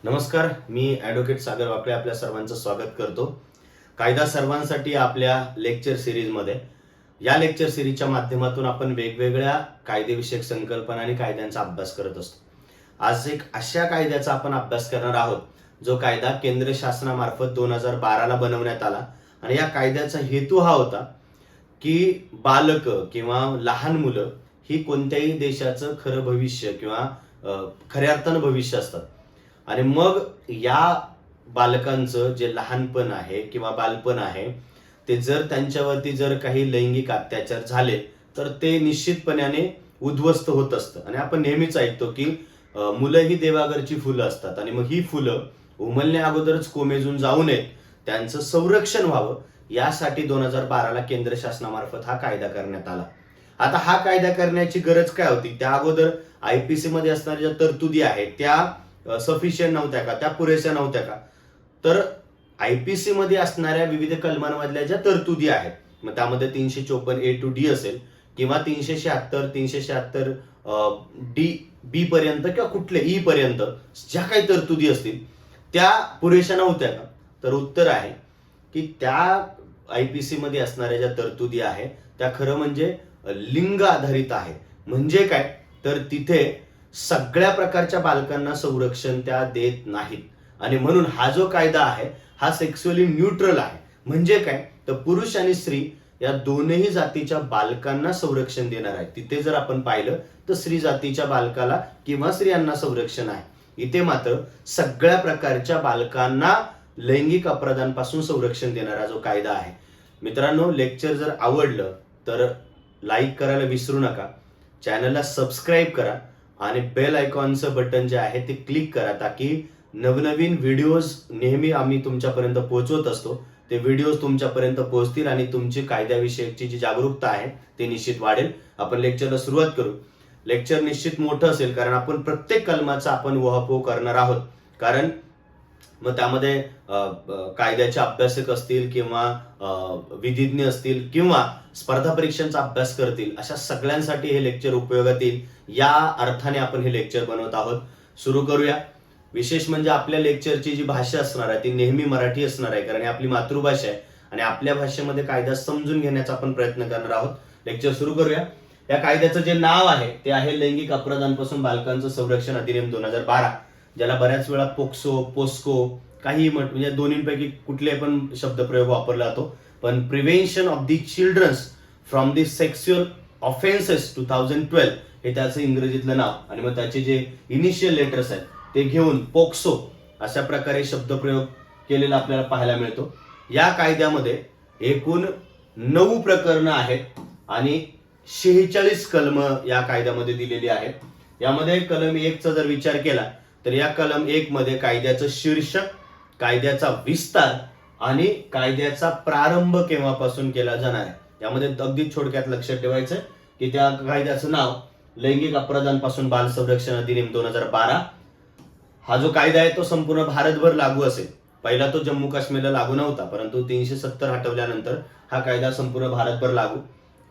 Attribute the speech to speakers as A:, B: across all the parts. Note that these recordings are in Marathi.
A: नमस्कार, मी ॲडव्होकेट सागर वाकळे आपल्या सर्वांचं स्वागत करतो. कायदा सर्वांसाठी आपल्या लेक्चर सिरीजमध्ये. या लेक्चर सिरीजच्या माध्यमातून आपण वेगवेगळ्या कायदेविषयक संकल्पना आणि कायद्यांचा अभ्यास करत असतो. आज एक अशा कायद्याचा आपण अभ्यास करणार आहोत जो कायदा केंद्र शासनामार्फत 2012ला बनवण्यात आला आणि या कायद्याचा हेतू हा होता की बालक किंवा लहान मुलं ही कोणत्याही देशाचं खरं भविष्य किंवा खऱ्या अर्थानं भविष्य असतात. आणि मग या बालकांचं जे लहानपण आहे किंवा बालपण आहे ते जर त्यांच्यावरती जर काही लैंगिक अत्याचार झाले तर ते निश्चितपणाने उद्ध्वस्त होत असतं. आणि आपण नेहमीच ऐकतो की मुलं ही देवाघरची फुलं असतात आणि मग ही फुलं उमलण्या अगोदरच कोमेजून जाऊ नयेत, त्यांचं संरक्षण व्हावं यासाठी 2012ला केंद्र शासनामार्फत हा कायदा करण्यात आला. आता हा कायदा करण्याची गरज काय होती? त्या अगोदर आयपीसी मध्ये असणाऱ्या ज्या तरतुदी आहेत त्या सफिशियंट नव्हत्या का, त्या पुरेशा नव्हत्या का? तर आयपीसी मध्ये असणाऱ्या विविध कलमांमधल्या ज्या तरतुदी आहेत, मग त्यामध्ये 354A to D असेल किंवा 376 376 डी बी पर्यंत किंवा कुठले ई पर्यंत ज्या काही तरतुदी असतील त्या पुरेशा नव्हत्या का? तर उत्तर आहे की त्या आयपीसी मध्ये असणाऱ्या ज्या तरतुदी आहेत त्या खरं म्हणजे लिंग आधारित आहे. म्हणजे काय? तर तिथे सगळ्या प्रकारच्या बालकांना संरक्षण त्या देत नाहीत आणि म्हणून हा जो कायदा आहे हा सेक्सुअली न्यूट्रल आहे. म्हणजे काय? तर पुरुष आणि स्त्री या दोनही जातीच्या बालकांना संरक्षण देणार आहे. तिथे जर आपण पाहिलं तर स्त्री जातीच्या बालकाला किंवा स्त्रियांना संरक्षण आहे. इथे मात्र सगळ्या प्रकारच्या बालकांना लैंगिक अपराधांपासून संरक्षण देणारा जो कायदा आहे. मित्रांनो, लेक्चर जर आवडलं तर लाईक करायला विसरू नका, चॅनलला सबस्क्राईब करा आणि बेल आयकॉनचं बटन जे आहे ते क्लिक करा, ताकी नवनवीन व्हिडिओज नेहमी आम्ही तुमच्यापर्यंत पोहोचवत असतो ते व्हिडिओज तुमच्यापर्यंत पोहोचतील आणि तुमची कायद्याविषयीची जी जागरूकता आहे ते निश्चित वाढेल. आपण लेक्चरला सुरुवात करू. लेक्चर निश्चित मोठं असेल कारण आपण प्रत्येक कलमाचा आपण उहापोह करणार आहोत. कारण मग त्यामध्ये कायद्याचे अभ्यासक असतील किंवा विधिज्ञ असतील किंवा स्पर्धा परीक्षांचा अभ्यास करतील, अशा सगळ्यांसाठी हे लेक्चर उपयोगात येईल या अर्थाने आपण हे लेक्चर बनवत आहोत. सुरू करूया. विशेष म्हणजे आपल्या लेक्चरची जी भाषा असणार आहे ती नेहमी मराठी असणार आहे, कारण ही आपली मातृभाषा आहे आणि आपल्या भाषेमध्ये कायदा समजून घेण्याचा आपण प्रयत्न करणार आहोत. लेक्चर सुरू करूया. या कायद्याचं जे नाव आहे ते आहे लैंगिक अपराधांपासून बालकांचं संरक्षण अधिनियम 2012, ज्याला बऱ्याच वेळा पोक्सो, पोस्को काही म्हणजे दोन्हीपैकी कुठले पण शब्दप्रयोग वापरला जातो. पण prevention of the children's from the sexual offences 2012 हे त्याचं इंग्रजीतलं नाव आणि मग त्याचे जे इनिशियल लेटर्स आहेत ते घेऊन पोक्सो अशा प्रकारे शब्दप्रयोग केलेला आपल्याला पाहायला मिळतो. या कायद्यामध्ये एकूण 9 प्रकरणं आहेत आणि 46 कलम या कायद्यामध्ये दिलेली आहेत. यामध्ये कलम 1चा जर विचार केला तर या कलम 1 मध्ये कायद्याचं शीर्षक, कायद्याचा विस्तार आणि कायद्याचा प्रारंभ केव्हापासून केला जाणार आहे. यामध्ये अगदी थोडक्यात लक्षात ठेवायचं की त्या कायद्याचं नाव लैंगिक अपराधांपासून बाल संरक्षण अधिनियम 2012. हा जो कायदा आहे तो संपूर्ण भारतभर लागू असेल. पहिला तो जम्मू काश्मीरला लागू नव्हता, परंतु 370 हटवल्यानंतर हा कायदा संपूर्ण भारतभर लागू.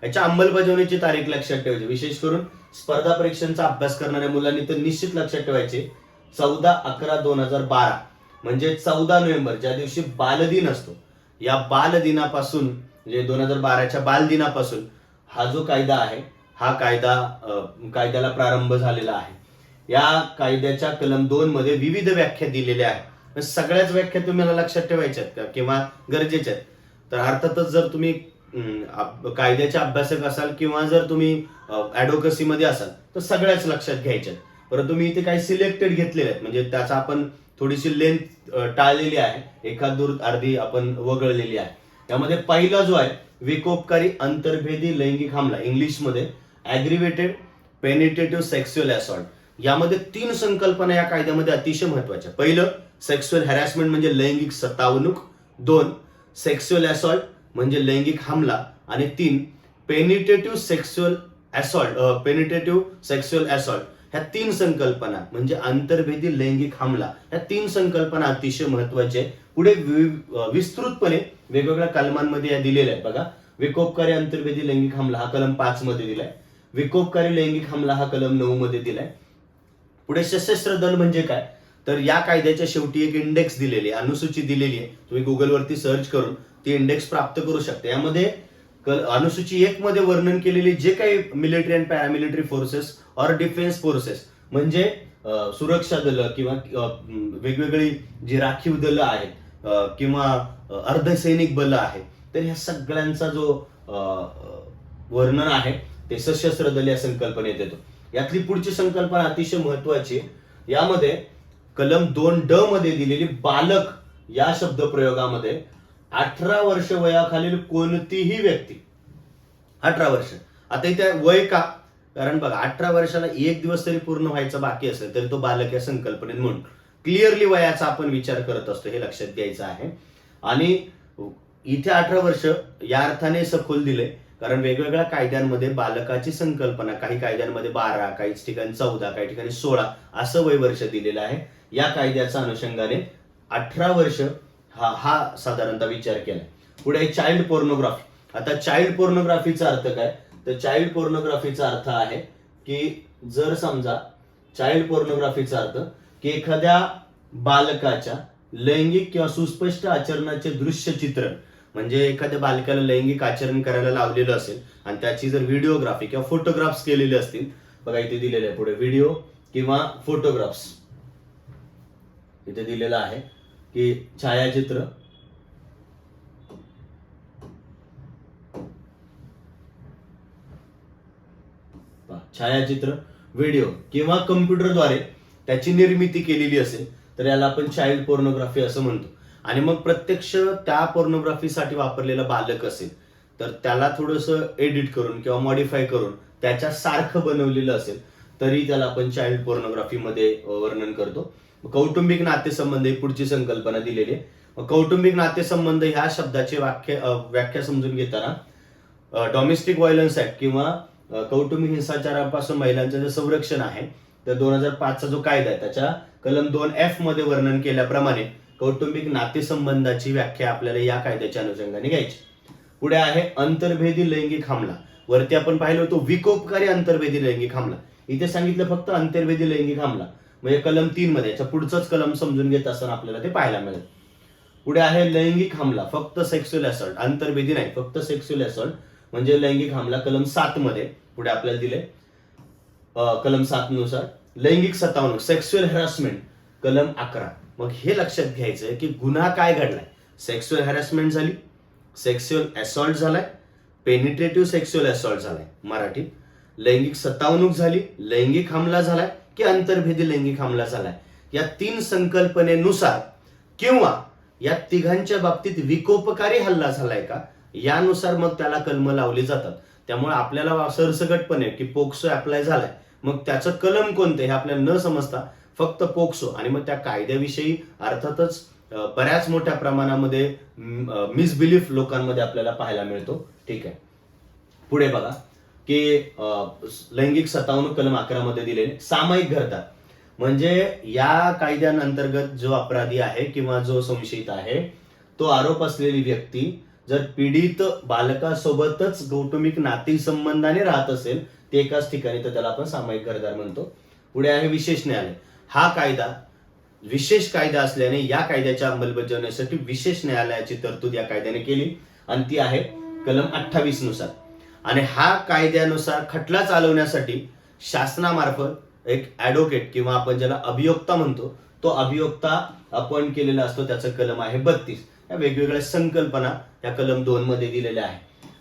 A: याच्या अंमलबजावणीची तारीख लक्षात ठेवायची. विशेष करून स्पर्धा परीक्षांचा अभ्यास करणाऱ्या मुलांनी तर निश्चित लक्षात ठेवायचे 14/11/2012 म्हणजे 14 नोव्हेंबर ज्या दिवशी बालदिन असतो, या बालदिनापासून म्हणजे 2012च्या बालदिनापासून हा जो कायदा आहे हा कायद्याला प्रारंभ झालेला आहे. या कायद्याच्या कलम 2 मध्ये विविध व्याख्या दिलेल्या आहेत. सगळ्याच व्याख्या तुम्हाला लक्षात ठेवायच्या आहेत का किंवा गरजेच्या आहेत? तर अर्थातच जर तुम्ही कायद्याचे अभ्यासक असाल किंवा जर तुम्ही ऍडव्होकसी मध्ये असाल तर सगळ्याच लक्षात घ्यायच्या आहेत. परंतु मी इथे काही सिलेक्टेड घेतलेले आहेत, म्हणजे त्याचा आपण थोडीशी लेंथ टाळलेली आहे, एखाद दूर अर्धी आपण वगळलेली आहे. त्यामध्ये पहिला जो आहे विकोपकारी अंतर्भेदी लैंगिक हमला, इंग्लिशमध्ये ऍग्रिव्हेटेड पेनिट्रेटिव्ह सेक्सुअल असॉल्ट. यामध्ये 3 संकल्पना या कायद्यामध्ये अतिशय महत्वाच्या. पहिलं सेक्सुअल हॅरॅसमेंट म्हणजे लैंगिक सतावणूक, 2 सेक्सुअल असॉल्ट म्हणजे लैंगिक हमला आणि 3 पेनिट्रेटिव्ह सेक्सुअल असॉल्ट. ह्या 3 संकल्पना म्हणजे अंतर्भेदी लैंगिक हमला, ह्या 3 संकल्पना अतिशय महत्वाच्या आहेत. पुढे विस्तृतपणे वेगवेगळ्या कलमांमध्ये या दिलेल्या आहेत. बघा, विकोपकारी अंतर्भेदी लैंगिक हमला हा कलम 5 मध्ये दिलाय, विकोपकारी लैंगिक हमला हा कलम 9 मध्ये दिलाय. पुढे सशस्त्र दल म्हणजे काय? तर या कायद्याच्या शेवटी एक इंडेक्स दिलेली आहे, अनुसूची दिलेली आहे. तुम्ही गुगलवरती सर्च करून ती इंडेक्स प्राप्त करू शकता. यामध्ये अनुसूची 1 मध्ये वर्णन केलेली जे काही military and paramilitary forces or defence forces म्हणजे सुरक्षा दलं किंवा वेगवेगळी जी राखीव दलं आहेत किंवा अर्धसैनिक बल आहेत, तर ह्या सगळ्यांचा जो वर्णन आहे ते सशस्त्र दल या संकल्पनेत येतो. यातली पुढची संकल्पना अतिशय महत्वाची आहे. यामध्ये कलम 2D मध्ये दिलेली बालक या शब्दप्रयोगामध्ये 18 वर्ष वयाखालील कोणतीही व्यक्ती, 18 वर्ष, आता इथे वय का, कारण बघा 18 वर्षाला एक दिवस तरी पूर्ण व्हायचं बाकी असेल तरी तो बालक या संकल्पनेत म्हणून क्लिअरली वयाचा आपण विचार करत असतो, हे लक्षात घ्यायचं आहे. आणि इथे 18 वर्ष या अर्थाने सखोल दिले कारण वेगवेगळ्या कायद्यांमध्ये बालकाची संकल्पना, काही कायद्यांमध्ये 12, काही ठिकाणी 14, काही ठिकाणी 16 असं वय वर्ष दिलेलं आहे. या कायद्याच्या अनुषंगाने 18 वर्ष हा साधारणतः विचार केला. पुढे चाइल्ड पोर्नोग्राफी. आता चाइल्ड पोर्नोग्राफीचा अर्थ काय, तर चाइल्ड पोर्नोग्राफीचा अर्थ आहे की जर समजा चाइल्ड पोर्नोग्राफीचा अर्थ की एखाद्या बालकाच्या लैंगिक किंवा सुस्पष्ट आचरणाचे दृश्य चित्रण, म्हणजे एखाद्या बालकाला लैंगिक आचरण करायला लावलेलं असेल आणि त्याची जर व्हिडिओग्राफी किंवा फोटोग्राफ्स केलेले असतील, बघा इथे दिलेले आहे पुढे व्हिडिओ किंवा फोटोग्राफ्स, इथे दिलेलं आहे की छायाचित्र, व्हिडिओ किंवा कम्प्युटरद्वारे त्याची निर्मिती केलेली असेल तर याला आपण चाइल्ड पोर्नोग्राफी असं म्हणतो. आणि मग प्रत्यक्ष त्या पोर्नोग्राफीसाठी वापरलेला बालक असेल तर त्याला थोडंसं एडिट करून किंवा मॉडिफाय करून त्याच्या सारखं बनवलेलं असेल तरी त्याला आपण चाइल्ड पोर्नोग्राफी मध्ये वर्णन करतो. कौटुंबिक नातेसंबंध ही पुढची संकल्पना दिलेली आहे. कौटुंबिक नातेसंबंध ह्या शब्दाची व्याख्या समजून घेताना डॉमेस्टिक व्हायलन्स ऍक्ट किंवा कौटुंबिक हिंसाचारापासून महिलांचं जे संरक्षण आहे तर 2005 चा जो कायदा आहे त्याच्या कलम 2F मध्ये वर्णन केल्याप्रमाणे कौटुंबिक नातेसंबंधाची व्याख्या आपल्याला या कायद्याच्या अनुषंगाने घ्यायची. पुढे आहे अंतर्भेदी लैंगिक हमला. वरती आपण पाहिलं होतं विकोपकारी अंतर्भेदी लैंगिक हमला, इथे सांगितलं फक्त अंतर्भेदी लैंगिक हमला, म्हणजे कलम 3 मध्ये. याच्या पुढचंच कलम समजून घेत असताना आपल्याला ते पाहायला मिळेल. पुढे आहे लैंगिक हमला, फक्त सेक्स्युअल असॉल्ट, अंतर्भेदी नाही, फक्त सेक्स्युअल असॉल्ट म्हणजे लैंगिक हमला कलम 7 मध्ये पुढे आपल्याला दिले. कलम 7 नुसार लैंगिक सतावणूक, सेक्स्युअल हॅरॅसमेंट कलम 11. मग हे लक्षात घ्यायचं की गुन्हा काय घडलाय, सेक्स्युअल हॅरॅसमेंट झाली, सेक्स्युअल असॉल्ट झालाय, पेनिट्रेटिव्ह सेक्स्युअल असॉल्ट झालाय मराठीत, लैंगिक सतावणूक झाली, लैंगिक हमला झालाय की अंतर्भेदी लैंगिक हमला झालाय. या 3 संकल्पनेनुसार किंवा या तिघांच्या बाबतीत विकोपकारी हल्ला झालाय का यानुसार मग त्याला कलम लावली जातात. त्यामुळे आपल्याला सरसकटपणे की पोक्सो अप्लाय झालाय, मग त्याचं कलम कोणते हे आपल्याला न समजता फक्त पोक्सो आणि मग त्या कायद्याविषयी अर्थातच बऱ्याच मोठ्या प्रमाणामध्ये मिसबिलीफ लोकांमध्ये आपल्याला पाहायला मिळतो. ठीक आहे, पुढे बघा की लैंगिक सतावणूक कलम 11 मध्ये दिलेले सामायिक घरदार, म्हणजे या कायद्यांअंतर्गत जो अपराधी आहे किंवा जो संशयित आहे तो आरोप असलेली व्यक्ती जर पीडित बालकासोबतच कौटुंबिक नातेसंबंधाने राहत असेल ते एकाच ठिकाणी तर त्याला आपण सामायिक घरदार म्हणतो. पुढे आहे विशेष न्यायालय. हा कायदा विशेष कायदा असल्याने या कायद्याच्या अंमलबजावणीसाठी विशेष न्यायालयाची तरतूद या कायद्याने केली आणि ती आहे कलम 28 नुसार. आणि हा कायद्यानुसार खटला चालवण्यासाठी शासनामार्फत एक ऍडव्होकेट किंवा आपण ज्याला अभियोक्ता म्हणतो तो अभियोक्ता अपॉइंट केलेला असतो, त्याचं कलम आहे 32. या वेगवेगळ्या संकल्पना या कलम 2 मध्ये दिलेल्या आहे.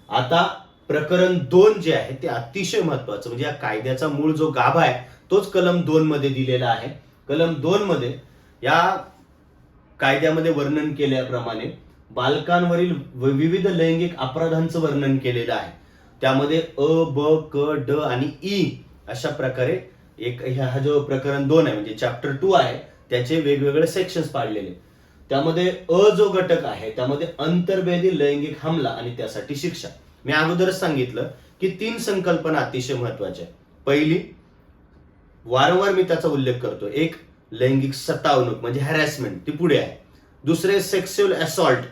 A: आता प्रकरण 2 जे आहे ते अतिशय महत्वाचं, म्हणजे या कायद्याचा मूळ जो गाभा आहे तोच कलम 2 मध्ये दिलेला आहे. कलम 2 मध्ये या कायद्यामध्ये वर्णन केल्याप्रमाणे बालकांवरील विविध लैंगिक अपराधांचं वर्णन केलेलं आहे. त्यामध्ये अ, ब, क, ड आणि ई अशा प्रकारे एक हा जो प्रकरण 2 आहे म्हणजे चॅप्टर 2 आहे त्याचे वेगवेगळे सेक्शन्स पाडलेले. त्यामध्ये अ जो घटक आहे त्यामध्ये अंतर्भेदी लैंगिक हमला आणि त्यासाठी शिक्षा. मी अगोदरच सांगितलं की 3 संकल्पना अतिशय महत्वाच्या आहेत. पहिली, वारंवार मी त्याचा उल्लेख करतो, एक लैंगिक सतावणूक म्हणजे हॅरॅसमेंट ती पुढे आहे. दुसरे सेक्स्युअल असॉल्ट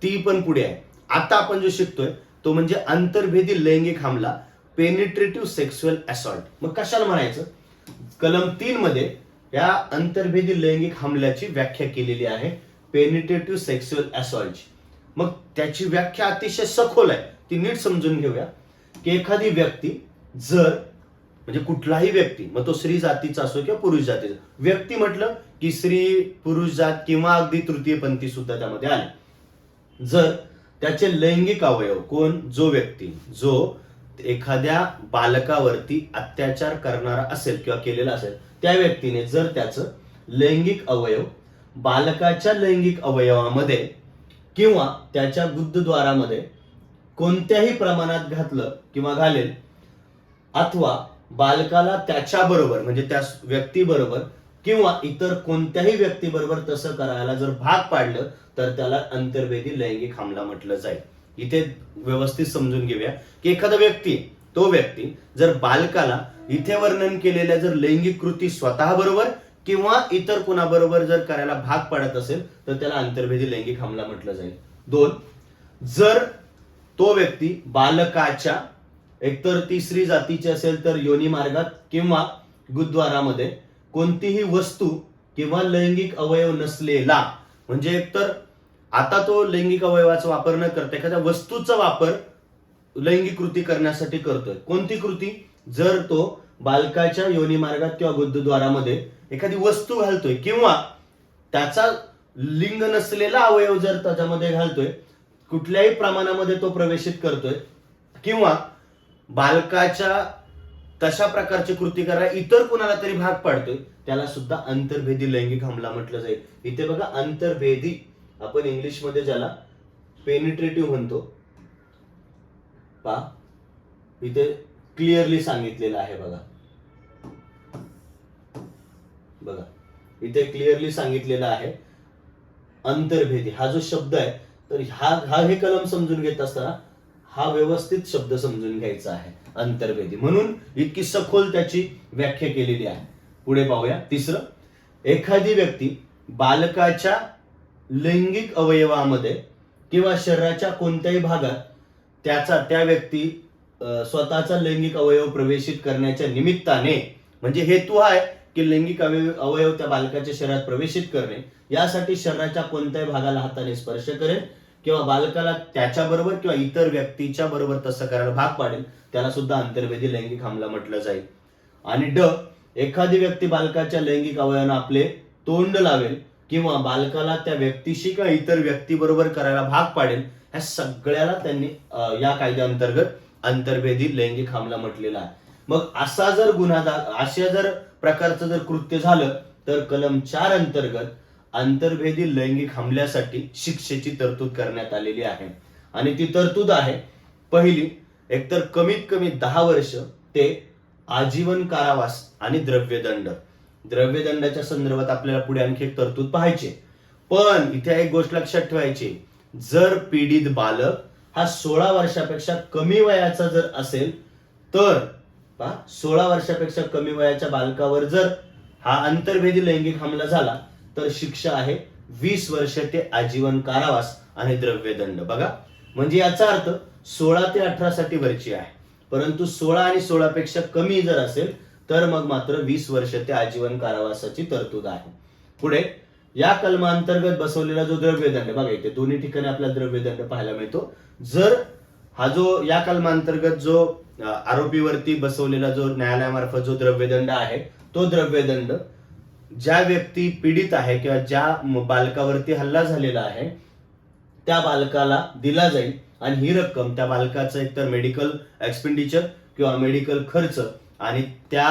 A: ती पण पुढे आहे. आता आपण जो शिकतोय तो म्हणजे अंतर्भेदी लैंगिक हमला, पेनिट्रेटिव्ह सेक्स्युअल असॉल्ट. मग कशाला म्हणायचं, कलम 3 मध्ये या अंतर्भेदी लैंगिक हमल्याची व्याख्या केलेली आहे पेनिट्रेटिव्ह सेक्शुअल असॉल्टची. मग त्याची व्याख्या अतिशय सखोल आहे, ती नीट समजून घेऊया. की एखादी व्यक्ती जर म्हणजे कुठलाही व्यक्ती, मग तो स्त्री जातीचा असो किंवा पुरुष जातीचा व्यक्ती, म्हटलं की स्त्री पुरुष जात किंवा अगदी तृतीयपंथी सुद्धा त्यामध्ये आले, जर त्याचे लैंगिक अवयव, कोण, जो व्यक्ती जो एखाद्या बालकावरती अत्याचार करणारा असेल किंवा केलेला असेल, त्या व्यक्तीने जर त्याचं लैंगिक अवयव बालकाच्या लैंगिक अवयवामध्ये किंवा त्याच्या गुदद्वारामध्ये कोणत्याही प्रमाणात घातलं किंवा घालेल, अथवा बालकाला त्याच्याबरोबर म्हणजे त्या व्यक्तीबरोबर किंवा इतर कोणत्याही व्यक्तीबरोबर तसं करायला जर भाग पाडलं, तर त्याला अंतर्भेदी लैंगिक हमला म्हटलं जाईल. इथे व्यवस्थित समजून घेऊया की एखादा व्यक्ती, तो व्यक्ती जर बालकाला इथे वर्णन केलेल्या जर लैंगिक कृती स्वतः बरोबर किंवा इतर कुणाबरोबर जर करायला भाग पाडत असेल, तर त्याला अंतर्भेदी लैंगिक हमला म्हटलं जाईल. 2, जर तो व्यक्ती बालकाच्या एकतर ती स्त्री जातीची असेल तर योनी मार्गात किंवा गुदद्वारामध्ये कोणतीही वस्तू किंवा लैंगिक अवयव नसलेला, म्हणजे एकतर आता तो लैंगिक अवयवाचा वापर न करता एखाद्या वस्तूचा वापर लैंगिक कृती करण्यासाठी करतोय. कोणती कृती? जर तो बालकाच्या योनी मार्गात किंवा गुदद्वारामध्ये एखादी वस्तू घालतोय किंवा त्याचा लिंग नसलेला अवयव जर त्याच्यामध्ये घालतोय, कुठल्याही प्रमाणामध्ये तो प्रवेशित करतोय किंवा बालकाच्या तशा प्रकारची कृती करायला इतर कुणाला तरी भाग पाडतोय, त्याला सुद्धा अंतर्भेदी लैंगिक हमला म्हटलं जाईल. इथे बघा, अंतर्भेदी आपण इंग्लिश मध्ये ज्याला पेनिट्रेटिव्ह म्हणतो, पहा इथे क्लिअरली सांगितलेलं आहे. बघा इथे क्लिअरली सांगितलेलं आहे अंतर्भेदी हा जो शब्द आहे, तर हा हे कलम समजून घेत असताना हा व्यवस्थित शब्द समजून घ्यायचा आहे, अंतर्भेदी. म्हणून इतकी सखोल त्याची व्याख्या केलेली आहे. पुढे पाहूया. 3, एखादी व्यक्ती बालकाच्या लैंगिक अवयवामध्ये किंवा शरीराच्या कोणत्याही भागात त्या व्यक्ती स्वतःचा लैंगिक अवयव प्रवेशित करण्याच्या निमित्ताने, म्हणजे हेतू आहे की लैंगिक अवयव त्या बालकाच्या शरीरात प्रवेशित करणे, यासाठी शरीराच्या कोणत्याही भागाला हाताने स्पर्श करेल किंवा बालकाला त्याच्याबरोबर किंवा इतर व्यक्तीच्या बरोबर तसं करायला भाग पाडेल, त्याला सुद्धा अंतर्भेदी लैंगिक हमला म्हटलं जाईल. आणि ड, एखादी व्यक्ती बालकाच्या लैंगिक अवयवांना आपले तोंड लावेल किंवा बालकाला त्या व्यक्तीशी किंवा इतर व्यक्तीबरोबर करायला भाग पाडेल, ह्या सगळ्याला त्यांनी या कायद्याअंतर्गत अंतर्भेदी लैंगिक हमला म्हटलेला आहे. मग असा जर गुन्हा, अशा जर प्रकारचं जर कृत्य झालं, तर कलम 4 अंतर्गत अंतर्भेदी लैंगिक हमल्यासाठी शिक्षेची तरतूद करण्यात आलेली आहे. आणि ती तरतूद आहे, पहिली, एकतर कमीत कमी 10 वर्ष ते आजीवन कारावास आणि द्रव्यदंड. द्रव्यदंडाच्या संदर्भात आपल्याला पुढे आणखी एक तरतूद पाहायची. पण इथे एक गोष्ट लक्षात ठेवायची, जर पीडित बालक हा 16 वर्षापेक्षा कमी वयाचा जर असेल, तर 16 वर्षापेक्षा कमी वयाच्या बालकावर जर हा अंतर्भेदी लैंगिक हमला झाला, तर शिक्षा आहे 20 वर्ष ते आजीवन कारावास आणि द्रव्यदंड. बघा, म्हणजे याचा अर्थ 16 ते 18 साठी वरची आहे, परंतु 16 आणि 16 पेक्षा कमी जर असेल, तर मग मात्र 20 वर्ष ते आजीवन कारावासाची तरतूद आहे. पुढे, या कलमांतर्गत बसवलेला जो द्रव्यदंड, बघा इथे दोन्ही ठिकाणी आपल्याला द्रव्यदंड पाहायला मिळतो. जर हा जो या कलमांतर्गत जो आरोपीवरती बसवलेला जो न्यायालयामार्फत जो द्रव्यदंड आहे, तो द्रव्यदंड ज्या व्यक्ती पीडित आहे किंवा ज्या बालकावरती हल्ला झालेला आहे त्या बालकाला दिला जाईल. आणि ही रक्कम त्या बालकाचं एकतर मेडिकल एक्सपेंडिचर किंवा मेडिकल खर्च आणि त्या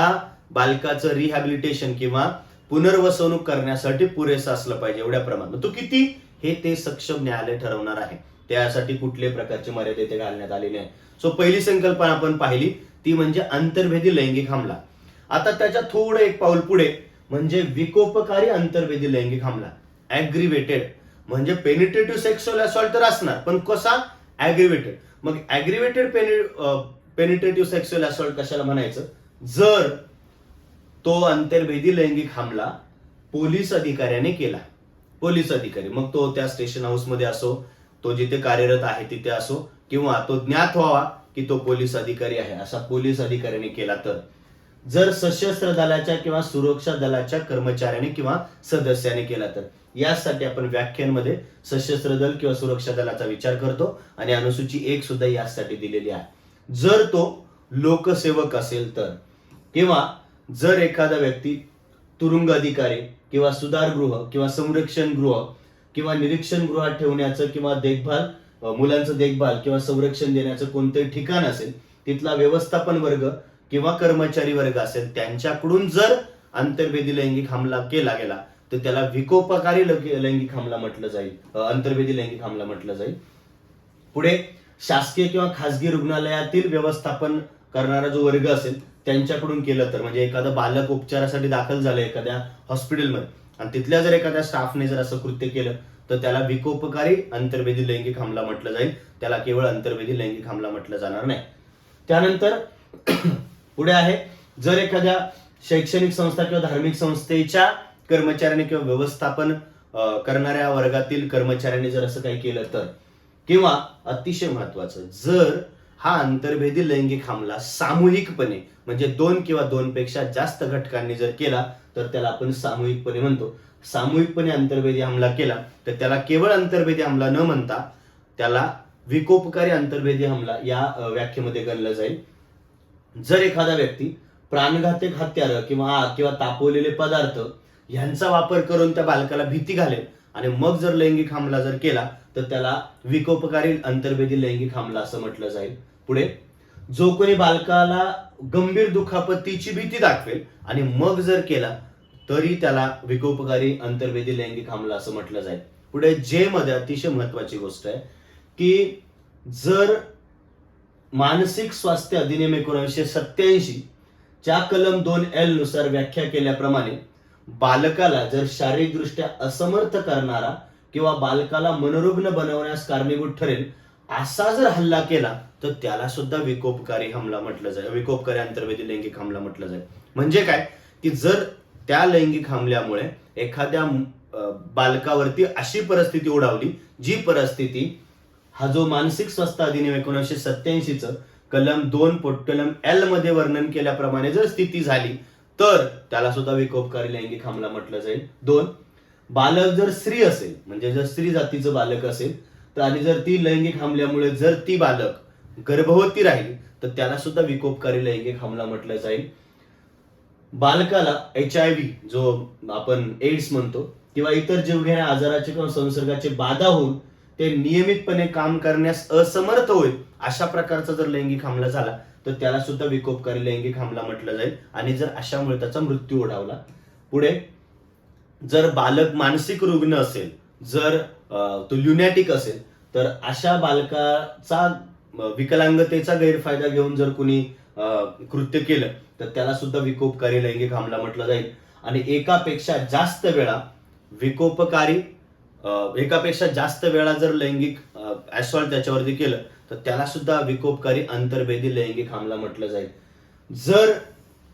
A: बालकाचं रिहॅबिलिटेशन किंवा पुनर्वसवणूक करण्यासाठी पुरेसं असलं पाहिजे एवढ्या प्रमाणात. तो किती, हे ते सक्षम न्यायालय ठरवणार आहे. त्यासाठी कुठल्याही प्रकारची मर्यादा इथे घालण्यात आलेली आहे. सो पहिली संकल्पना आपण पाहिली, ती म्हणजे अंतर्भेदी लैंगिक हमला. आता त्याच्या थोडं एक पाऊल पुढे, म्हणजे विकोपकारी अंतर्भेदी लैंगिक हमला. ऍग्रिवेटेड म्हणजे पेनिट्रेटिव्ह सेक्शुअल असॉल्ट तर असणार, पण कसा, ऍग्रिवेटेड. मग ऍग्रिवेटेड पेनिट्रेटिव्ह सेक्शुअल असॉल्ट कशाला म्हणायचं? जर तो अंतर्भेदी लैंगिक हमला पोलीस अधिकाऱ्याने केला, पोलीस अधिकारी, मग तो त्या स्टेशन हाऊस मध्ये असो, तो जिथे कार्यरत आहे तिथे असो, किंवा तो ज्ञात व्हावा की तो पोलीस अधिकारी आहे, असा पोलीस अधिकाऱ्याने केला, तर जर सशस्त्र दलाच्या किंवा सुरक्षा दलाच्या कर्मचाऱ्याने किंवा सदस्याने केला तर. यासाठी आपण व्याख्यामध्ये सशस्त्र दल किंवा सुरक्षा दलाचा विचार करतो आणि अनुसूची 1 सुद्धा यासाठी दिलेली आहे. जर तो लोकसेवक असेल तर, किंवा जर एखादा व्यक्ती तुरुंग अधिकारी किंवा सुधारगृह किंवा संरक्षण गृह किंवा निरीक्षण गृहात ठेवण्याचं किंवा देखभाल मुलांचं देखभाल किंवा संरक्षण देण्याचं कोणतंही ठिकाण असेल, तिथला व्यवस्थापन वर्ग किंवा कर्मचारी वर्ग असेल, त्यांच्याकडून जर अंतर्भेदी लैंगिक हमला केला गेला तर त्याला विकोपकारी लैंगिक हमला म्हटलं जाईल, अंतर्भेदी लैंगिक हमला म्हटलं जाईल. पुढे शासकीय किंवा खासगी रुग्णालयातील व्यवस्थापन करणारा जो वर्ग असेल त्यांच्याकडून केलं तर, म्हणजे एखादा बालक उपचारासाठी दाखल झालं एखाद्या हॉस्पिटलमध्ये आणि तिथल्या जर एखाद्या स्टाफने जर असं कृत्य केलं तर त्याला विकोपकारी अंतर्भेदी लैंगिक हमला म्हटलं जाईल. त्याला केवळ अंतर्भेदी लैंगिक हमला म्हटलं जाणार नाही. त्यानंतर पुढे आहे, जर एखाद्या शैक्षणिक संस्था किंवा धार्मिक संस्थेच्या कर्मचाऱ्याने किंवा व्यवस्थापन करणाऱ्या वर्गातील कर्मचाऱ्याने जर असं काही केलं तर, किंवा अतिशय महत्वाचं, जर हा अंतर्भेदी लैंगिक हमला सामूहिकपणे म्हणजे 2 किंवा 2 पेक्षा जास्त घटकांनी जर केला तर त्याला आपण सामूहिकपणे म्हणतो. सामूहिकपणे अंतर्भेदी हमला केला तर त्याला केवळ अंतर्भेदी हमला न म्हणता त्याला विकोपकारी अंतर्भेदी हमला या व्याख्येमध्ये गणलं जाईल. जर एखादा व्यक्ती प्राणघातक हत्यारं किंवा आग किंवा तापवलेले पदार्थ यांचा वापर करून त्या बालकाला भीती घालेल आणि मग जर लैंगिक हमला जर केला तर त्याला विकोपकारी अंतर्भेदी लैंगिक हमला असं म्हटलं जाईल. पुढे, जो कोणी बालकाला गंभीर दुखापतीची भीती दाखवेल आणि मग जर केला तरी त्याला विकोपकारी अंतर्भेदी लैंगिक हमला असं म्हटलं जाईल. पुढे जे मध्ये अतिशय महत्वाची गोष्ट आहे की जर मानसिक स्वास्थ्य अधिनियम 1987 च्या कलम 2L नुसार व्याख्या केल्याप्रमाणे बालकाला जर शारीरिकदृष्ट्या असमर्थ करणारा किंवा बालकाला मनोरुग्ण बनवण्यास कारणीभूत ठरेल असा जर हल्ला केला तर त्याला सुद्धा विकोपकारी हमला म्हटलं जाईल, विकोपकारी अंतर्भेदी लैंगिक हमला म्हटलं जाईल. म्हणजे काय की जर त्या लैंगिक हमल्यामुळे एखाद्या बालकावरती अशी परिस्थिती ओढावली जी परिस्थिती हा जो मानसिक स्वास्थ्य अधिनियम 1987 कलम 2 मध्ये वर्णन केल्याप्रमाणे जर स्थिती झाली तर त्याला सुद्धा विकोपकारी लैंगिक हमला म्हटलं जाईल. 2, बालक जर स्त्री असेल म्हणजे जर स्त्री जातीचं बालक असेल तर आणि जर ती लैंगिक हमल्यामुळे जर ती बालक गर्भवती राहिली तर त्याला सुद्धा विकोपकारी लैंगिक हमला म्हटलं जाईल. बालकाला HIV जो आपण एड्स म्हणतो किंवा इतर जीवघेण्या आजाराचे किंवा संसर्गाचे बाधा होऊन ते नियमितपणे काम करण्यास असमर्थ होईल अशा प्रकारचा जर लैंगिक हमला झाला तर त्याला सुद्धा विकोपकारी लैंगिक हमला म्हटलं जाईल आणि जर अशामुळे त्याचा मृत्यू ओढावला. पुढे, जर बालक मानसिक रुग्ण असेल, जर तो ल्युनॅटिक असेल तर अशा बालकाचा विकलांगतेचा गैरफायदा घेऊन जर कुणी कृत्य केलं तर त्याला सुद्धा विकोपकारी लैंगिक हमला म्हटलं जाईल. आणि एकापेक्षा जास्त वेळा जर लैंगिक असॉल्ट त्याच्यावरती केलं तर त्याला सुद्धा विकोपकारी अंतर्भेदी लैंगिक हमला म्हटलं जाईल. जर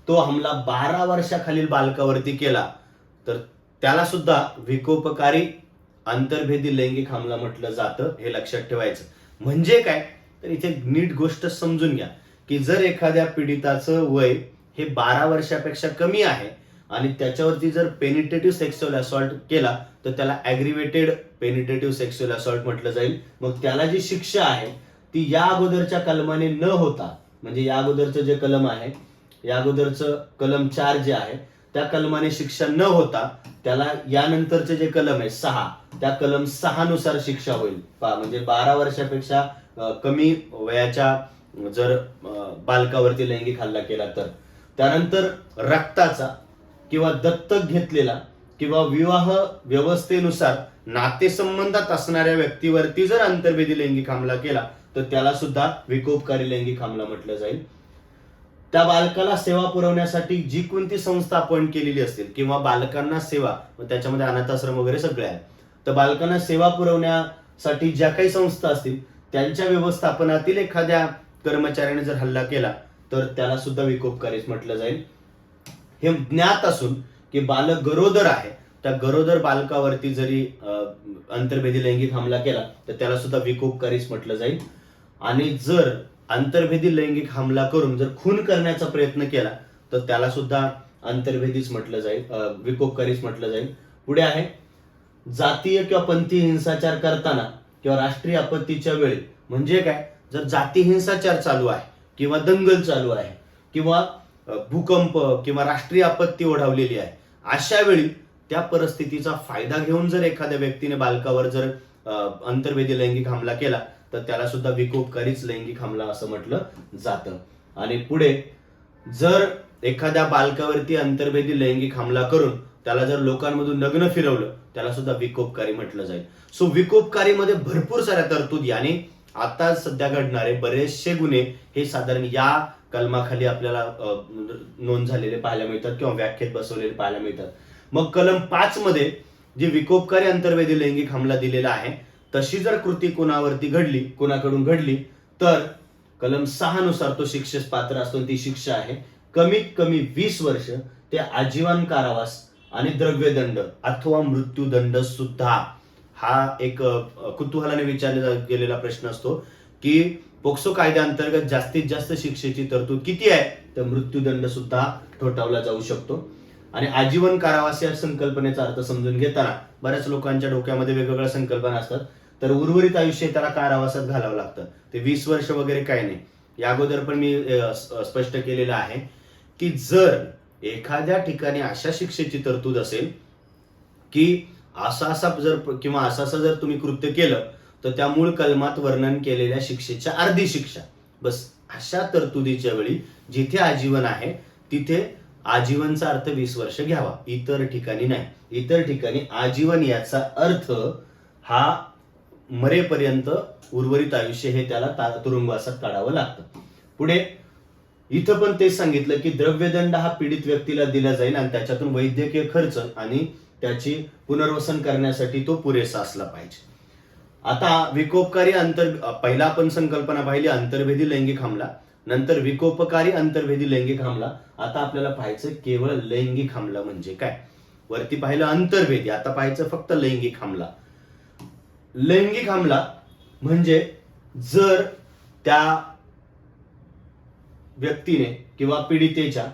A: तो हमला 12 वर्षाखालील बालकावरती केला तर त्याला सुद्धा विकोपकारी अंतर्भेदी लैंगिक हमला म्हटलं जातं, हे लक्षात ठेवायचं. म्हणजे काय तर इथे नीट गोष्ट समजून घ्या की जर एखाद्या पीडिताचं वय हे 12 वर्षापेक्षा कमी आहे आणि त्याच्यावरती जर पेनिट्रेटिव्ह सेक्शुअल असॉल्ट केला तर त्याला ॲग्रिवेटेड पेनिट्रेटिव्ह सेक्शुअल असॉल्ट म्हटलं जाईल. मग त्याला जी शिक्षा आहे ती या अगोदरच्या कलमाने न होता, म्हणजे या अगोदरचं जे कलम आहे, या अगोदरचं कलम 4 जे आहे त्या कलमाने शिक्षा न होता त्याला यानंतरचे जे कलम आहे 6 त्या कलम 6 नुसार शिक्षा होईल. म्हणजे 12 वर्षापेक्षा कमी वयाच्या जर बालकावरती लैंगिक हल्ला केला तर. त्यानंतर रक्ताचा किंवा दत्तक घेतलेला किंवा विवाह व्यवस्थेनुसार नातेसंबंधात असणाऱ्या व्यक्तीवरती जर अंतर्भेदी लैंगिक हमला केला तर त्याला सुद्धा विकोपकारी लैंगिक हमला म्हटलं जाईल. त्या बालकाला सेवा पुरवण्यासाठी जी कोणती संस्था अपॉइंट केलेली असेल किंवा बालकांना सेवा, त्याच्यामध्ये अनाथाश्रम वगैरे सगळे आहे, तर बालकांना सेवा पुरवण्यासाठी ज्या काही संस्था असतील त्यांच्या व्यवस्थापनातील एखाद्या कर्मचाऱ्याने जर हल्ला केला तर त्याला सुद्धा विकोपकारीच म्हटलं जाईल. हे ज्ञात असून की बालक गरोदर आहे, त्या गरोदर बालकावरती जरी अंतर्भेदी लैंगिक हमला केला तर त्याला सुद्धा विकोपकारीच म्हटलं जाईल. आणि जर अंतर्भेदी लैंगिक हमला करून जर खून करण्याचा प्रयत्न केला तर त्याला सुद्धा अंतर्भेदीच म्हटलं जाईल, विकोपकारीच म्हटलं जाईल. पुढे आहे जातीय किंवा पंथी हिंसाचार करताना किंवा राष्ट्रीय आपत्तीच्या वेळी. म्हणजे काय, जर जाती हिंसाचार चालू आहे किंवा दंगल चालू आहे किंवा भूकंप किंवा राष्ट्रीय आपत्ती ओढावलेली आहे, अशा वेळी त्या परिस्थितीचा फायदा घेऊन जर एखाद्या व्यक्तीने बालकावर जर अंतर्भेदी लैंगिक हमला केला तर त्याला सुद्धा विकोपकारीच लैंगिक हमला असं म्हटलं जातं. आणि पुढे जर एखाद्या बालकावरती अंतर्भेदी लैंगिक हमला करून त्याला जर लोकांमधून नग्न फिरवलं त्याला सुद्धा विकोपकारी म्हटलं जाईल. सो विकोपकारीमध्ये भरपूर साऱ्या तरतुदी आणि आता सध्या घडणारे बरेचसे गुन्हे हे साधारण या कलमाखाली आपल्याला नोंद झालेले पाहायला मिळतात किंवा व्याख्येत बसवलेले पाहायला मिळतात. मग कलम 5 मध्ये जी विकोपकारी अंतर्भेदी लैंगिक हमला दिलेला आहे तशी जर कृती कोणावरती घडली, कोणाकडून घडली, तर कलम 6 नुसार तो शिक्षेस पात्र असतो. ती शिक्षा आहे कमीत कमी 20 वर्ष ते आजीवन कारावास आणि द्रव्यदंड अथवा मृत्यूदंड सुद्धा. हा एक कुतूहलाने विचारला गेलेला प्रश्न असतो की पोक्सो कायद्याअंतर्गत जास्तीत जास्त शिक्षेची तरतूद किती आहे, तर मृत्यूदंड सुद्धा ठोठावला जाऊ शकतो. आणि आजीवन कारावास या संकल्पनेचा अर्थ समजून घेताना बऱ्याच लोकांच्या डोक्यामध्ये वेगवेगळ्या संकल्पना असतात. तर उर्वरित आयुष्य त्याला कारावासात घालावं लागतं, ते 20 वर्ष वगैरे काही नाही. या अगोदर पण मी स्पष्ट केलेलं आहे की जर एखाद्या ठिकाणी अशा शिक्षेची तरतूद असेल की असा जर तुम्ही कृत्य केलं तर त्या मूळ कलमात वर्णन केलेल्या शिक्षेच्या अर्धी शिक्षा बस. अशा तरतुदीच्या वेळी जिथे आजीवन आहे तिथे आजीवनचा अर्थ 20 वर्ष घ्यावा, इतर ठिकाणी नाही. इतर ठिकाणी आजीवन याचा अर्थ हा मरेपर्यंत उर्वरित आयुष्य हे त्याला तुरुंगवासात काढावं लागतं. पुढे इथं पण तेच सांगितलं की द्रव्यदंड हा पीडित व्यक्तीला दिला जाईल आणि त्याच्यातून वैद्यकीय खर्च आणि त्याची पुनर्वसन करण्यासाठी तो पुरेसा असला पाहिजे. आता विकोपकारी पहिला आपण संकल्पना पाहिली अंतर्भेदी लैंगिक हमला, नंतर विकोपकारी अंतर्भेदी लैंगिक हमला. आता आपल्याला पाहायचं केवळ लैंगिक हमला म्हणजे काय. वरती पाहिलं अंतर्भेदी, आता पाहायचं फक्त लैंगिक हमला. लैंगिक हमला म्हणजे जर त्या व्यक्तीने किंवा पीडितेच्या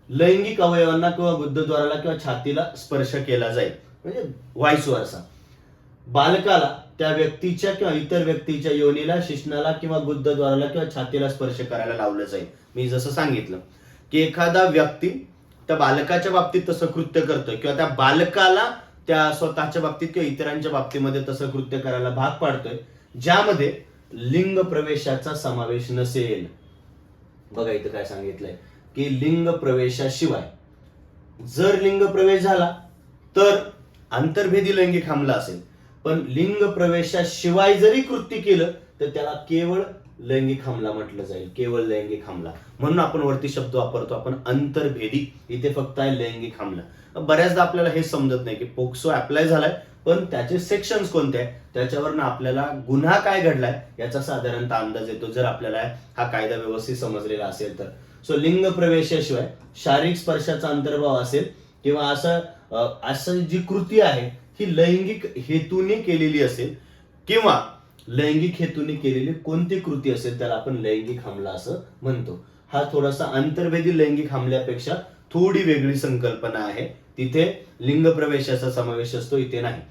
A: लैंगिक अवयवांना किंवा गुदद्वाराला किंवा छातीला स्पर्श केला जाईल, म्हणजे व्हाईस वर्सा. बालकाला त्या व्यक्तीच्या किंवा इतर व्यक्तीच्या योनीला, शिश्नाला किंवा गुदद्वाराला किंवा छातीला स्पर्श करायला लावलं जाईल. मी जसं सांगितलं की एखादा व्यक्ती त्या बालकाच्या बाबतीत तसं कृत्य करतोय किंवा त्या बालकाला त्या स्वतःच्या बाबतीत किंवा इतरांच्या बाबतीमध्ये तसं कृत्य करायला भाग पाडतोय ज्यामध्ये लिंग प्रवेशाचा समावेश नसेल. बघा इथं काय सांगितलंय की लिंग प्रवेशाशिवाय. जर लिंग प्रवेश झाला तर अंतर्भेदी लैंगिक हमला असेल, पण लिंग प्रवेशाशिवाय जरी कृत्य केलं तर त्याला केवळ लैंगिक हमला म्हटलं जाईल, केवळ लैंगिक हमला. म्हणून आपण वरती शब्द वापरतो आपण अंतर्भेदी, इथे फक्त आहे लैंगिक हमला. बऱ्याचदा आपल्याला हे समजत नाही की पोक्सो अप्लाय झालाय पण त्याचे सेक्शन्स कोणते आहे, त्याच्यावरनं आपल्याला गुन्हा काय घडलाय याचा साधारणतः अंदाज येतो जर आपल्याला हा कायदा व्यवस्थित समजलेला असेल तर. सो लिंग प्रवेशाशिवाय शारीरिक स्पर्शाचा अंतर्भाव असेल किंवा असं जी कृती आहे ही लैंगिक हेतूने केलेली असेल किंवा लैंगिक हेतूने केलेली कोणती कृती असेल त्याला आपण लैंगिक हमला असं म्हणतो. हा थोडासा अंतर्भेदी लैंगिक हमल्यापेक्षा थोडी वेगळी संकल्पना आहे. तिथे लिंग प्रवेशाचा समावेश असतो, इथे नाही.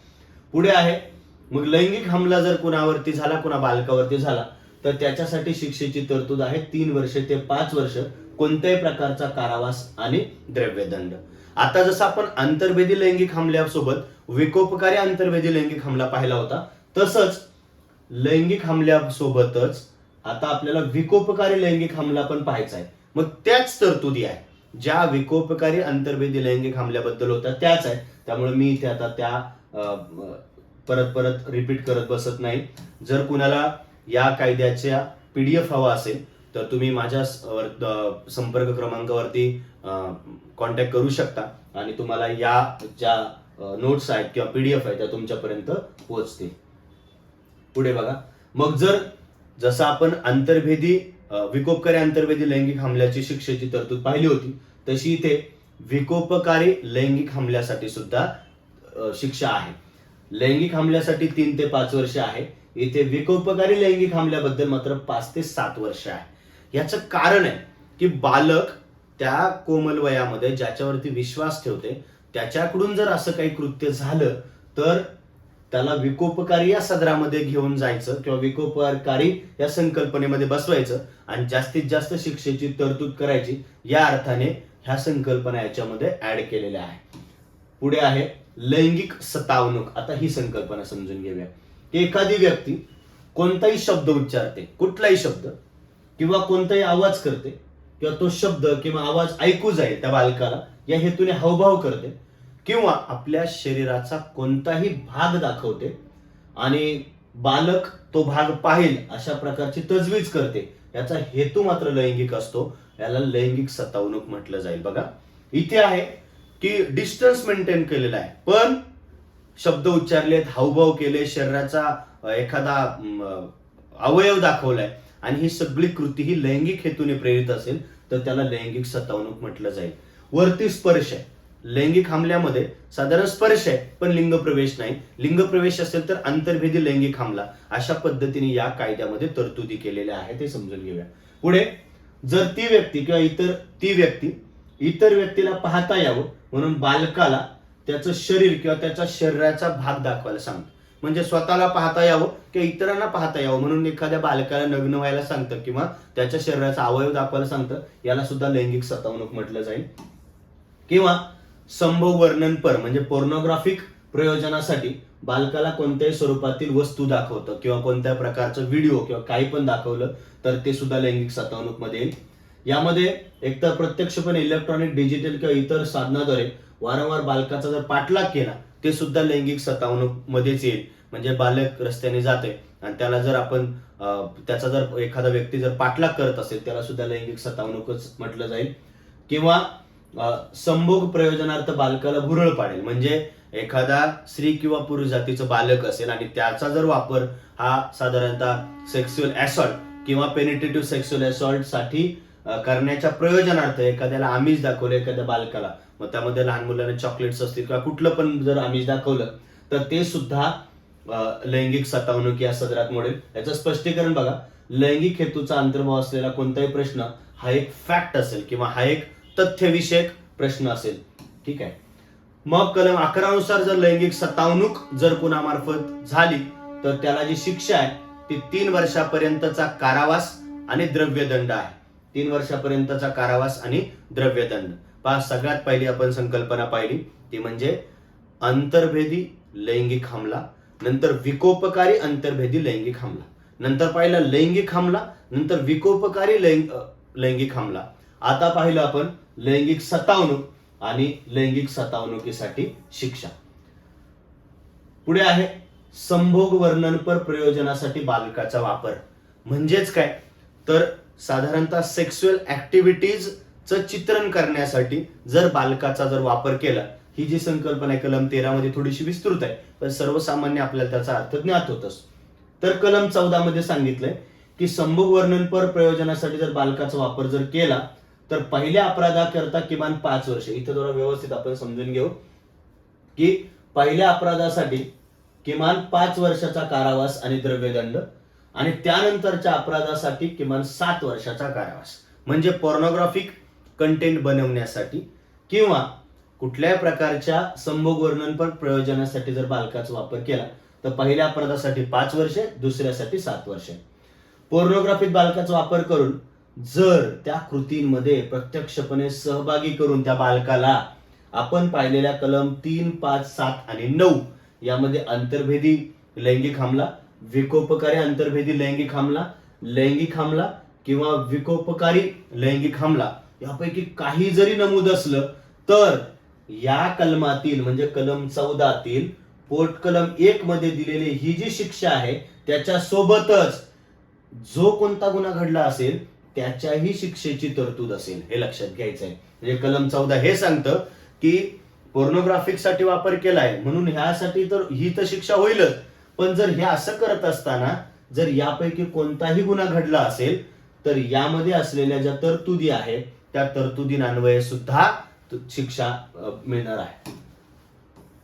A: पुढे आहे मग लैंगिक हमला जर कुणावरती झाला, कुणा बालकावरती झाला तर त्याच्यासाठी शिक्षेची तरतूद आहे 3 वर्ष ते 5 वर्ष कोणत्याही प्रकारचा कारावास आणि द्रव्यदंड. आता जसं आपण अंतर्भेदी लैंगिक हमल्यासोबत विकोपकारी अंतर्भेदी लैंगिक हमला पाहिला होता, तसंच लैंगिक हमल्यासोबतच आता आपल्याला विकोपकारी लैंगिक हमला पण पाहायचा आहे. मग त्याच तरतुदी आहे ज्या विकोपकारी अंतर्भेदी लैंगिक हमल्याबद्दल होत्या त्याच आहे. त्यामुळे मी इथे आता त्या परत रिपीट करत बसत नाही. जर कुणाला या कायद्याच्या PDF हवा असेल तर तुम्ही माझ्या संपर्क क्रमांकावरती कॉन्टॅक्ट करू शकता आणि तुम्हाला या ज्या नोट्स आहेत किंवा PDF आहेत त्या तुमच्यापर्यंत पोहोचतील. पुढे बघा, मग जसं आपण विकोपकारी अंतर्भेदी लैंगिक हमल्याची शिक्षेची तरतूद पाहिली होती तशी इथे विकोपकारी लैंगिक हमल्यासाठी सुद्धा शिक्षा आहे. लैंगिक हमल्यासाठी 3 ते 5 वर्ष आहे, इथे विकोपकारी लैंगिक हमल्याबद्दल मात्र 5 ते 7 वर्ष आहे. याचं कारण आहे की बालक त्या कोमल वयामध्ये ज्याच्यावरती विश्वास ठेवते त्याच्याकडून जर असं काही कृत्य झालं तर त्याला विकोपकारी या सदरामध्ये घेऊन जायचं किंवा विकोपकारी या संकल्पनेमध्ये बसवायचं आणि जास्तीत जास्त शिक्षेची तरतूद करायची, या अर्थाने ह्या संकल्पना याच्यामध्ये ऍड केलेल्या आहे. पुढे आहे लैंगिक सतावणूक. आता ही संकल्पना समजून घेऊया की एखादी व्यक्ती कोणताही शब्द उच्चारते, कुठलाही शब्द किंवा कोणताही आवाज करते किंवा तो शब्द किंवा आवाज ऐकू जाईल त्या बालकाला या हेतूने हावभाव करते किंवा आपल्या शरीराचा कोणताही भाग दाखवते आणि बालक तो भाग पाहिल अशा प्रकारची तजवीज करते, याचा हेतू मात्र लैंगिक असतो, याला लैंगिक सतावणूक म्हटलं जाईल. बघा इथे आहे की डिस्टन्स मेंटेन केलेला आहे, पण शब्द उच्चारलेत, हावभाव केले, शरीराचा एखादा अवयव दाखवलाय आणि ही सगळी कृती ही लैंगिक हेतूने प्रेरित असेल तर त्याला लैंगिक सतावणूक म्हटलं जाईल. वरती स्पर्श आहे, लैंगिक हमल्यामध्ये साधारण स्पर्श आहे पण लिंग प्रवेश नाही, लिंग प्रवेश असेल तर आंतरभेदी लैंगिक हमला, अशा पद्धतीने या कायद्यामध्ये तरतुदी केलेल्या आहेत, हे समजून घेऊया. पुढे जर ती व्यक्ती इतर व्यक्तीला पाहता यावं म्हणून बालकाला त्याचं शरीर किंवा त्याच्या शरीराचा भाग दाखवायला सांगतं, म्हणजे स्वतःला पाहता यावं किंवा इतरांना पाहता यावं म्हणून एखाद्या बालकाला नग्न व्हायला सांगतं किंवा त्याच्या शरीराचा अवयव दाखवायला सांगतं, याला सुद्धा लैंगिक सतावणूक म्हटलं जाईल. किंवा संभोग वर्णनपर म्हणजे पोर्नोग्राफिक प्रयोजनासाठी बालकाला कोणत्याही स्वरूपातील वस्तू दाखवतं किंवा कोणत्या प्रकारचं व्हिडिओ किंवा काही पण दाखवलं तर ते सुद्धा लैंगिक सतावणूक मध्ये येईल. यामध्ये एकतर प्रत्यक्षपणे इलेक्ट्रॉनिक, डिजिटल किंवा इतर साधनाद्वारे वारंवार बालकाचा जर पाठलाग केला ते सुद्धा लैंगिक सतावणूक मध्येच येईल. म्हणजे बालक रस्त्याने जाते आणि त्याला जर आपण त्याचा जर एखादा व्यक्ती जर पाठलाग करत असेल त्याला सुद्धा लैंगिक सतावणूकच म्हटलं जाईल. किंवा संभोग प्रयोजनार्थ बालकाला भुरळ पाडेल, म्हणजे एखादा स्त्री किंवा पुरुष जातीचं बालक असेल आणि त्याचा जर वापर हा साधारणतः सेक्स्युअल असॉल्ट किंवा पेनिट्रेटिव्ह सेक्स्युअल असॉल्ट साठी करण्याच्या प्रयोजनार्थ एखाद्याला आमिष दाखवलं एखाद्या बालकाला, मग त्यामध्ये लहान मुलांना चॉकलेट्स असतील किंवा कुठलं पण जर आमिष दाखवलं तर ते सुद्धा लैंगिक सतावणूक या सदरात मोडेल. याचं स्पष्टीकरण बघा, लैंगिक हेतूचा अंतर्भाव असलेला कोणताही प्रश्न हा एक फॅक्ट असेल किंवा हा एक तथ्यविषयक प्रश्न असेल. ठीक आहे. मग कलम 11 नुसार जर लैंगिक सतावणूक जर कुणामार्फत झाली तर त्याला जी शिक्षा आहे ती 3 वर्षापर्यंतचा कारावास आणि द्रव्यदंड आहे. 3 वर्षापर्यंतचा कारावास आणि द्रव्यदंड. पहा, सगळ्यात पहिली आपण संकल्पना पाहिली ती म्हणजे अंतर्भेदी लैंगिक हमला, नंतर विकोपकारी अंतर्भेदी लैंगिक हमला, नंतर पाहिला लैंगिक हमला, नंतर विकोपकारी लैंगिक हमला. आता पाहिलं आपण लैंगिक सतावणूक आणि लैंगिक सतावणुकीसाठी शिक्षा. पुढे आहे संभोग वर्णनपर प्रयोजनासाठी बालकाचा वापर. म्हणजेच काय तर साधारणतः सेक्स्युअल ऍक्टिव्हिटीजचं चित्रण करण्यासाठी जर बालकाचा जर वापर केला, ही जी संकल्पना आहे कलम 13 मध्ये थोडीशी विस्तृत आहे पण सर्वसामान्य आपल्याला त्याचा अर्थ ज्ञात होतच. तर कलम 14 मध्ये सांगितलंय की संभोग वर्णनपर प्रयोजनासाठी जर बालकाचा वापर जर केला तर पहिल्या अपराधाकरता किमान 5 वर्ष. इथं थोडं व्यवस्थित आपण समजून घेऊ की पहिल्या अपराधासाठी किमान 5 वर्षाचा कारावास आणि द्रव्यदंड आणि त्यानंतरच्या अपराधासाठी किमान 7 वर्षाचा कारावास. म्हणजे पोर्नोग्राफिक कंटेंट बनवण्यासाठी किंवा कुठल्याही प्रकारच्या संभोग वर्णनपर प्रयोजनासाठी जर बालकाचा वापर केला तर पहिल्या अपराधासाठी 5 वर्षे, दुसऱ्यासाठी 7 वर्षे. पोर्नोग्राफिक बालकाचा वापर करून जर त्या कृतींमध्ये प्रत्यक्षपणे सहभागी करून त्या बालकाला आपण पाहिलेल्या कलम 3, 5, 7 आणि 9 यामध्ये अंतर्भेदी लैंगिक हमला, विकोपकारी अंतर्भेदी लैंगिक हमला किंवा विकोपकारी लैंगिक हमला यापैकी काही जरी नमूद असलं तर या कलमातील म्हणजे कलम 14 पोट कलम 1 मध्ये दिलेली ही जी शिक्षा आहे त्याच्या सोबतच जो कोणता गुन्हा घडला असेल त्याच्याही शिक्षेची तरतूद असेल, हे लक्षात घ्यायचं आहे. म्हणजे कलम 14 हे सांगतं की पोर्नोग्राफिक साठी वापर केलाय म्हणून ह्यासाठी तर ही तर शिक्षा होईलच, पण जर हे असं करत असताना जर यापैकी कोणताही गुन्हा घडला असेल तर यामध्ये असलेल्या ज्या तरतुदी आहेत त्या तरतुदींन्वये सुद्धा शिक्षा मिळणार आहे.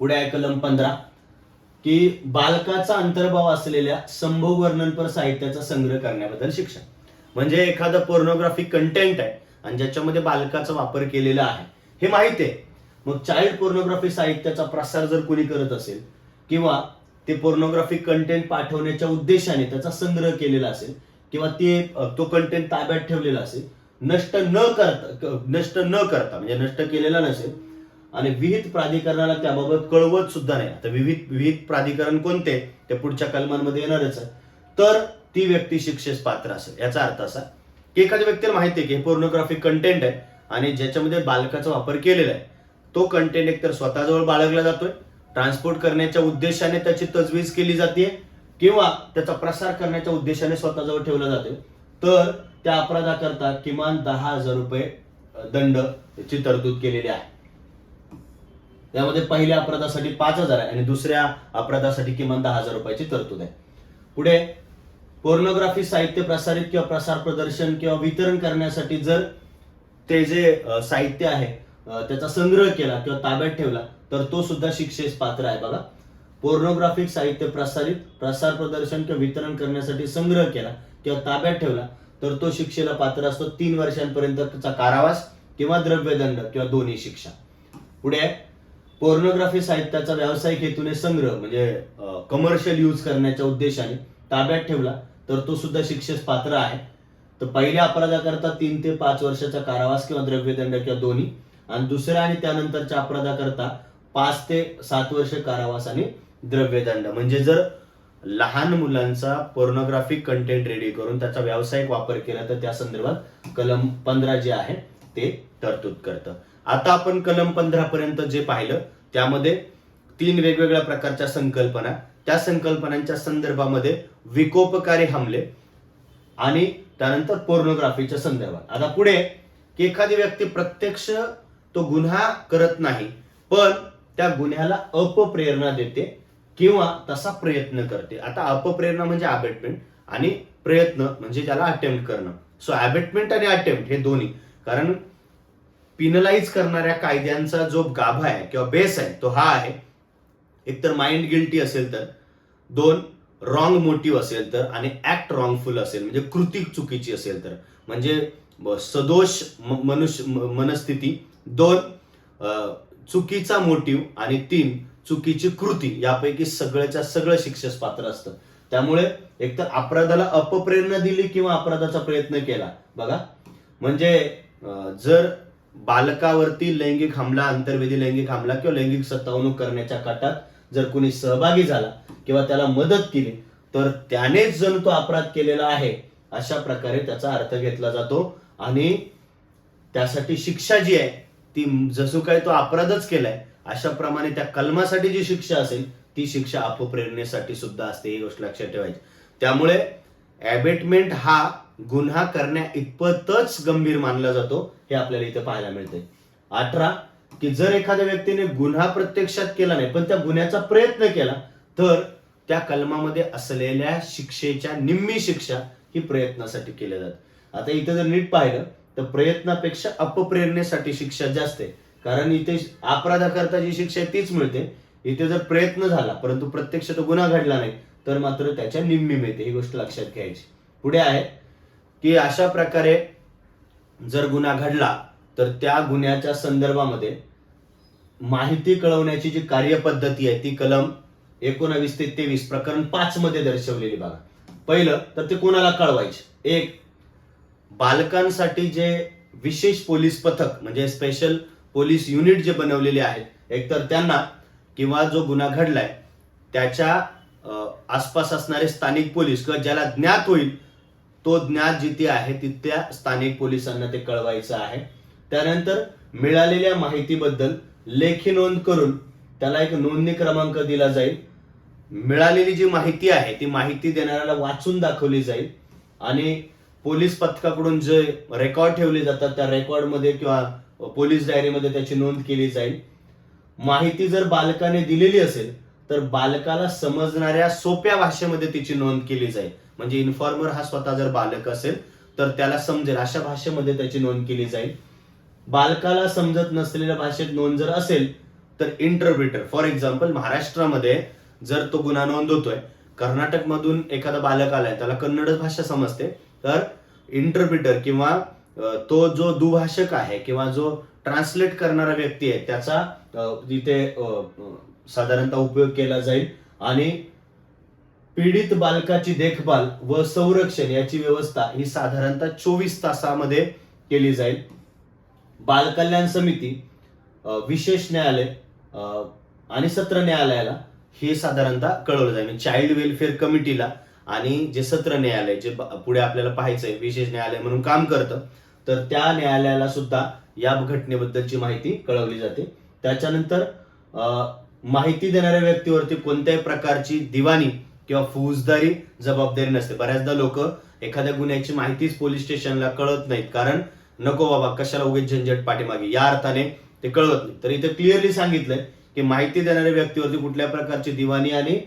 A: पुढे आहे कलम 15 की बालकाचा अंतर्भाव असलेल्या संभोग वर्णनपर साहित्याचा संग्रह करण्याबद्दल शिक्षा. म्हणजे एखादं पोर्नोग्राफिक कंटेंट आहे आणि ज्याच्यामध्ये बालकाचा वापर केलेला आहे हे माहिती आहे. मग चाइल्ड पोर्नोग्राफी साहित्याचा प्रसार जर कोणी करत असेल किंवा ते पोर्नोग्राफिक कंटेंट पाठवण्याच्या उद्देशाने त्याचा संग्रह केलेला असेल किंवा तो कंटेंट ताब्यात ठेवलेला असेल, नष्ट न करता म्हणजे नष्ट केलेला नसेल आणि विहित प्राधिकरणाला त्याबाबत कळवत सुद्धा नाही. आता विहित प्राधिकरण कोणते ते पुढच्या कलमांमध्ये येणारच आहे. तर ती व्यक्ती शिक्षेस पात्र असेल. याचा अर्थ असा की एखाद्या व्यक्तीला माहिती आहे की हे पोर्नोग्राफिक कंटेंट आहे आणि ज्याच्यामध्ये बालकाचा वापर केलेला आहे, तो कंटेंट एकतर स्वतःजवळ बाळगला जातोय, ट्रान्सपोर्ट करण्याच्या उद्देशाने त्याची तजवीज केली जाते किंवा त्याचा प्रसार करण्याच्या उद्देशाने स्वतःजवळ ठेवला जातोय, तर त्या अपराधाकरता किमान 10,000 रुपये दंड ची तरतूद केलेली आहे. यामध्ये पहिल्या अपराधासाठी 5,000 आहे आणि दुसऱ्या अपराधासाठी किमान 10,000 रुपयाची तरतूद आहे. पुढे पोर्नोग्राफी साहित्य प्रसारित किंवा प्रसार प्रदर्शन किंवा वितरण करण्यासाठी जर ते जे साहित्य आहे त्याचा संग्रह केला किंवा ताब्यात ठेवला तर तो सुद्धा शिक्षेस पात्र आहे. बघा, पोर्नोग्राफिक साहित्य प्रसार प्रदर्शन किंवा वितरण करण्यासाठी संग्रह केला किंवा ताब्यात ठेवला तर तो शिक्षेला पात्र असतो. 3 वर्षांपर्यंतचा कारावास किंवा द्रव्यदंड किंवा दोन्ही शिक्षा. पुढे पोर्नोग्राफी साहित्याचा व्यावसायिक हेतूने संग्रह म्हणजे कमर्शियल यूज करण्याच्या उद्देशाने ताब्यात ठेवला तर तो सुद्धा शिक्षेस पात्र आहे. तर पहिल्या अपराधाकरता 3 ते 5 वर्षाचा कारावास किंवा द्रव्यदंड किंवा दोन्ही, आणि दुसऱ्या आणि त्यानंतरच्या अपराधाकरता 5 ते 7 वर्ष कारावास आणि द्रव्यदंड. म्हणजे जर लहान मुलांचा पोर्नोग्राफिक कंटेंट रेडी करून त्याचा व्यावसायिक वापर केला तर त्या संदर्भात कलम 15 जे आहे ते तरतूद करतं. आता आपण कलम 15 पर्यंत जे पाहिलं त्यामध्ये 3 वेगवेगळ्या प्रकारच्या संकल्पना, त्या संकल्पनांच्या संदर्भामध्ये विकोपकारी हमले आणि त्यानंतर पोर्नोग्राफीच्या संदर्भात. आता पुढे की एखादी व्यक्ती प्रत्यक्ष तो गुन्हा करत नाही पण त्या गुन्ह्याला अपप्रेरणा देते किंवा तसा प्रयत्न करते. आता अपप्रेरणा म्हणजे अबेटमेंट आणि प्रयत्न म्हणजे त्याला अटेम्प्ट करणं. सो अबेटमेंट आणि अटेम्प्ट हे दोन्ही, कारण पिनलाइज करणाऱ्या कायद्यांचा जो गाभा आहे किंवा बेस आहे तो हा आहे, एकतर माइंड गिल्टी असेल तर, 2 रॉंग मोटिव्ह असेल तर, आणि ऍक्ट रॉंगफुल असेल म्हणजे कृती चुकीची असेल तर, म्हणजे सदोष मनस्थिती, 2 चुकीचा मोटिव्ह आणि 3 चुकीची कृती, यापैकी सगळ्याच्या सगळं शिक्षेस पात्र असतं. त्यामुळे एकतर अपराधाला अपप्रेरणा दिली किंवा अपराधाचा प्रयत्न केला. बघा, म्हणजे जर बालकावरती लैंगिक हमला, अंतर्वेदी लैंगिक हमला किंवा लैंगिक सत्तावणूक करण्याच्या कटात जर कोणी सहभागी झाला किंवा त्याला मदत केली तर त्यानेच जण तो अपराध केलेला आहे अशा प्रकारे त्याचा अर्थ घेतला जातो आणि त्यासाठी शिक्षा जी आहे ती जसं काय तो अपराधच केलाय अशा प्रमाणे त्या कलमासाठी जी शिक्षा असेल ती शिक्षा अपप्रेरणेसाठी सुद्धा असते, ही गोष्ट लक्षात ठेवायची. त्यामुळे अबेटमेंट हा गुन्हा करण्या इतपतच गंभीर मानला जातो हे आपल्याला इथे पाहायला मिळते. 18 की जर एखाद्या व्यक्तीने गुन्हा प्रत्यक्षात केला नाही पण त्या गुन्ह्याचा प्रयत्न केला तर त्या कलमामध्ये असलेल्या शिक्षेच्या निम्मी शिक्षा ही प्रयत्नासाठी केल्या जाते. आता इथे जर नीट पाहिलं तर प्रयत्नापेक्षा अपप्रेरणेसाठी शिक्षा जास्त आहे, कारण इथे अपराधाकरता जी शिक्षा आहे तीच मिळते. इथे जर प्रयत्न झाला परंतु प्रत्यक्ष तो गुन्हा घडला नाही तर मात्र त्याच्या निम्मी मिळते, ही गोष्ट लक्षात घ्यायची. पुढे आहे की अशा प्रकारे जर गुन्हा घडला तर त्या गुन्ह्याच्या संदर्भामध्ये माहिती कळवण्याची जी कार्यपद्धती आहे ती कलम 19 ते 23 प्रकरण 5 मध्ये दर्शवलेली. बघा, पहिलं तर ते कोणाला कळवायचे. 1, बालकांसाठी जे विशेष पोलीस पथक म्हणजे स्पेशल पोलीस युनिट जे बनवलेले आहेत, एकतर त्यांना किंवा जो गुन्हा घडलाय त्याच्या आसपास असणारे स्थानिक पोलीस किंवा ज्याला ज्ञात होईल तो ज्ञात जिथे आहे तिथल्या स्थानिक पोलिसांना ते कळवायचं आहे. त्यानंतर मिळालेल्या माहितीबद्दल लेखी नोंद करून त्याला एक नोंदणी क्रमांक दिला जाईल. मिळालेली जी माहिती आहे ती माहिती देणाऱ्याला वाचून दाखवली जाईल आणि पोलीस पथकाकडून जे रेकॉर्ड ठेवले जातात त्या रेकॉर्डमध्ये किंवा पोलीस डायरीमध्ये त्याची नोंद केली जाईल. माहिती जर बालकाने दिलेली असेल तर बालकाला समजणाऱ्या सोप्या भाषेमध्ये तिची नोंद केली जाईल. म्हणजे इन्फॉर्मर हा स्वतः जर बालक असेल तर त्याला समजेल अशा भाषेमध्ये त्याची नोंद केली जाईल. बालकाला समजत नसलेल्या भाषेत नोंद जर असेल तर इंटरप्रिटर, फॉर एक्झाम्पल महाराष्ट्रामध्ये जर तो गुन्हा नोंदवतोय, कर्नाटक मधून एखादा बालक आलाय त्याला कन्नड भाषा समजते तर इंटरप्रिटर किंवा तो जो दुभाषक आहे किंवा जो ट्रान्सलेट करणारा व्यक्ती आहे त्याचा तिथे साधारणतः उपयोग केला जाईल आणि पीडित बालकाची देखभाल व संरक्षण याची व्यवस्था ही साधारणतः 24 तासामध्ये केली जाईल. बाल कल्याण समिती, विशेष न्यायालय आणि सत्र न्यायालयाला हे साधारणतः कळवलं जाईल. चाइल्ड वेलफेअर कमिटीला आणि जे सत्र न्यायालय जे पुढे आपल्याला पाहायचंय विशेष न्यायालय म्हणून काम करतं, तर त्या न्यायालयाला सुद्धा या घटनेबद्दलची माहिती कळवली जाते. त्याच्यानंतर माहिती देणाऱ्या व्यक्तीवरती कोणत्याही प्रकारची दिवाणी किंवा फौजदारी जबाबदारी नसते. बऱ्याचदा लोक एखाद्या गुन्ह्याची माहितीच पोलीस स्टेशनला कळत नाहीत, कारण नको बाबा कशाला उगीच झंझट पाठीमागे, या अर्थाने ते कळवत नाही. तर इथे क्लिअरली सांगितलंय की माहिती देणाऱ्या व्यक्तीवरती कुठल्या प्रकारची दिवाणी आणि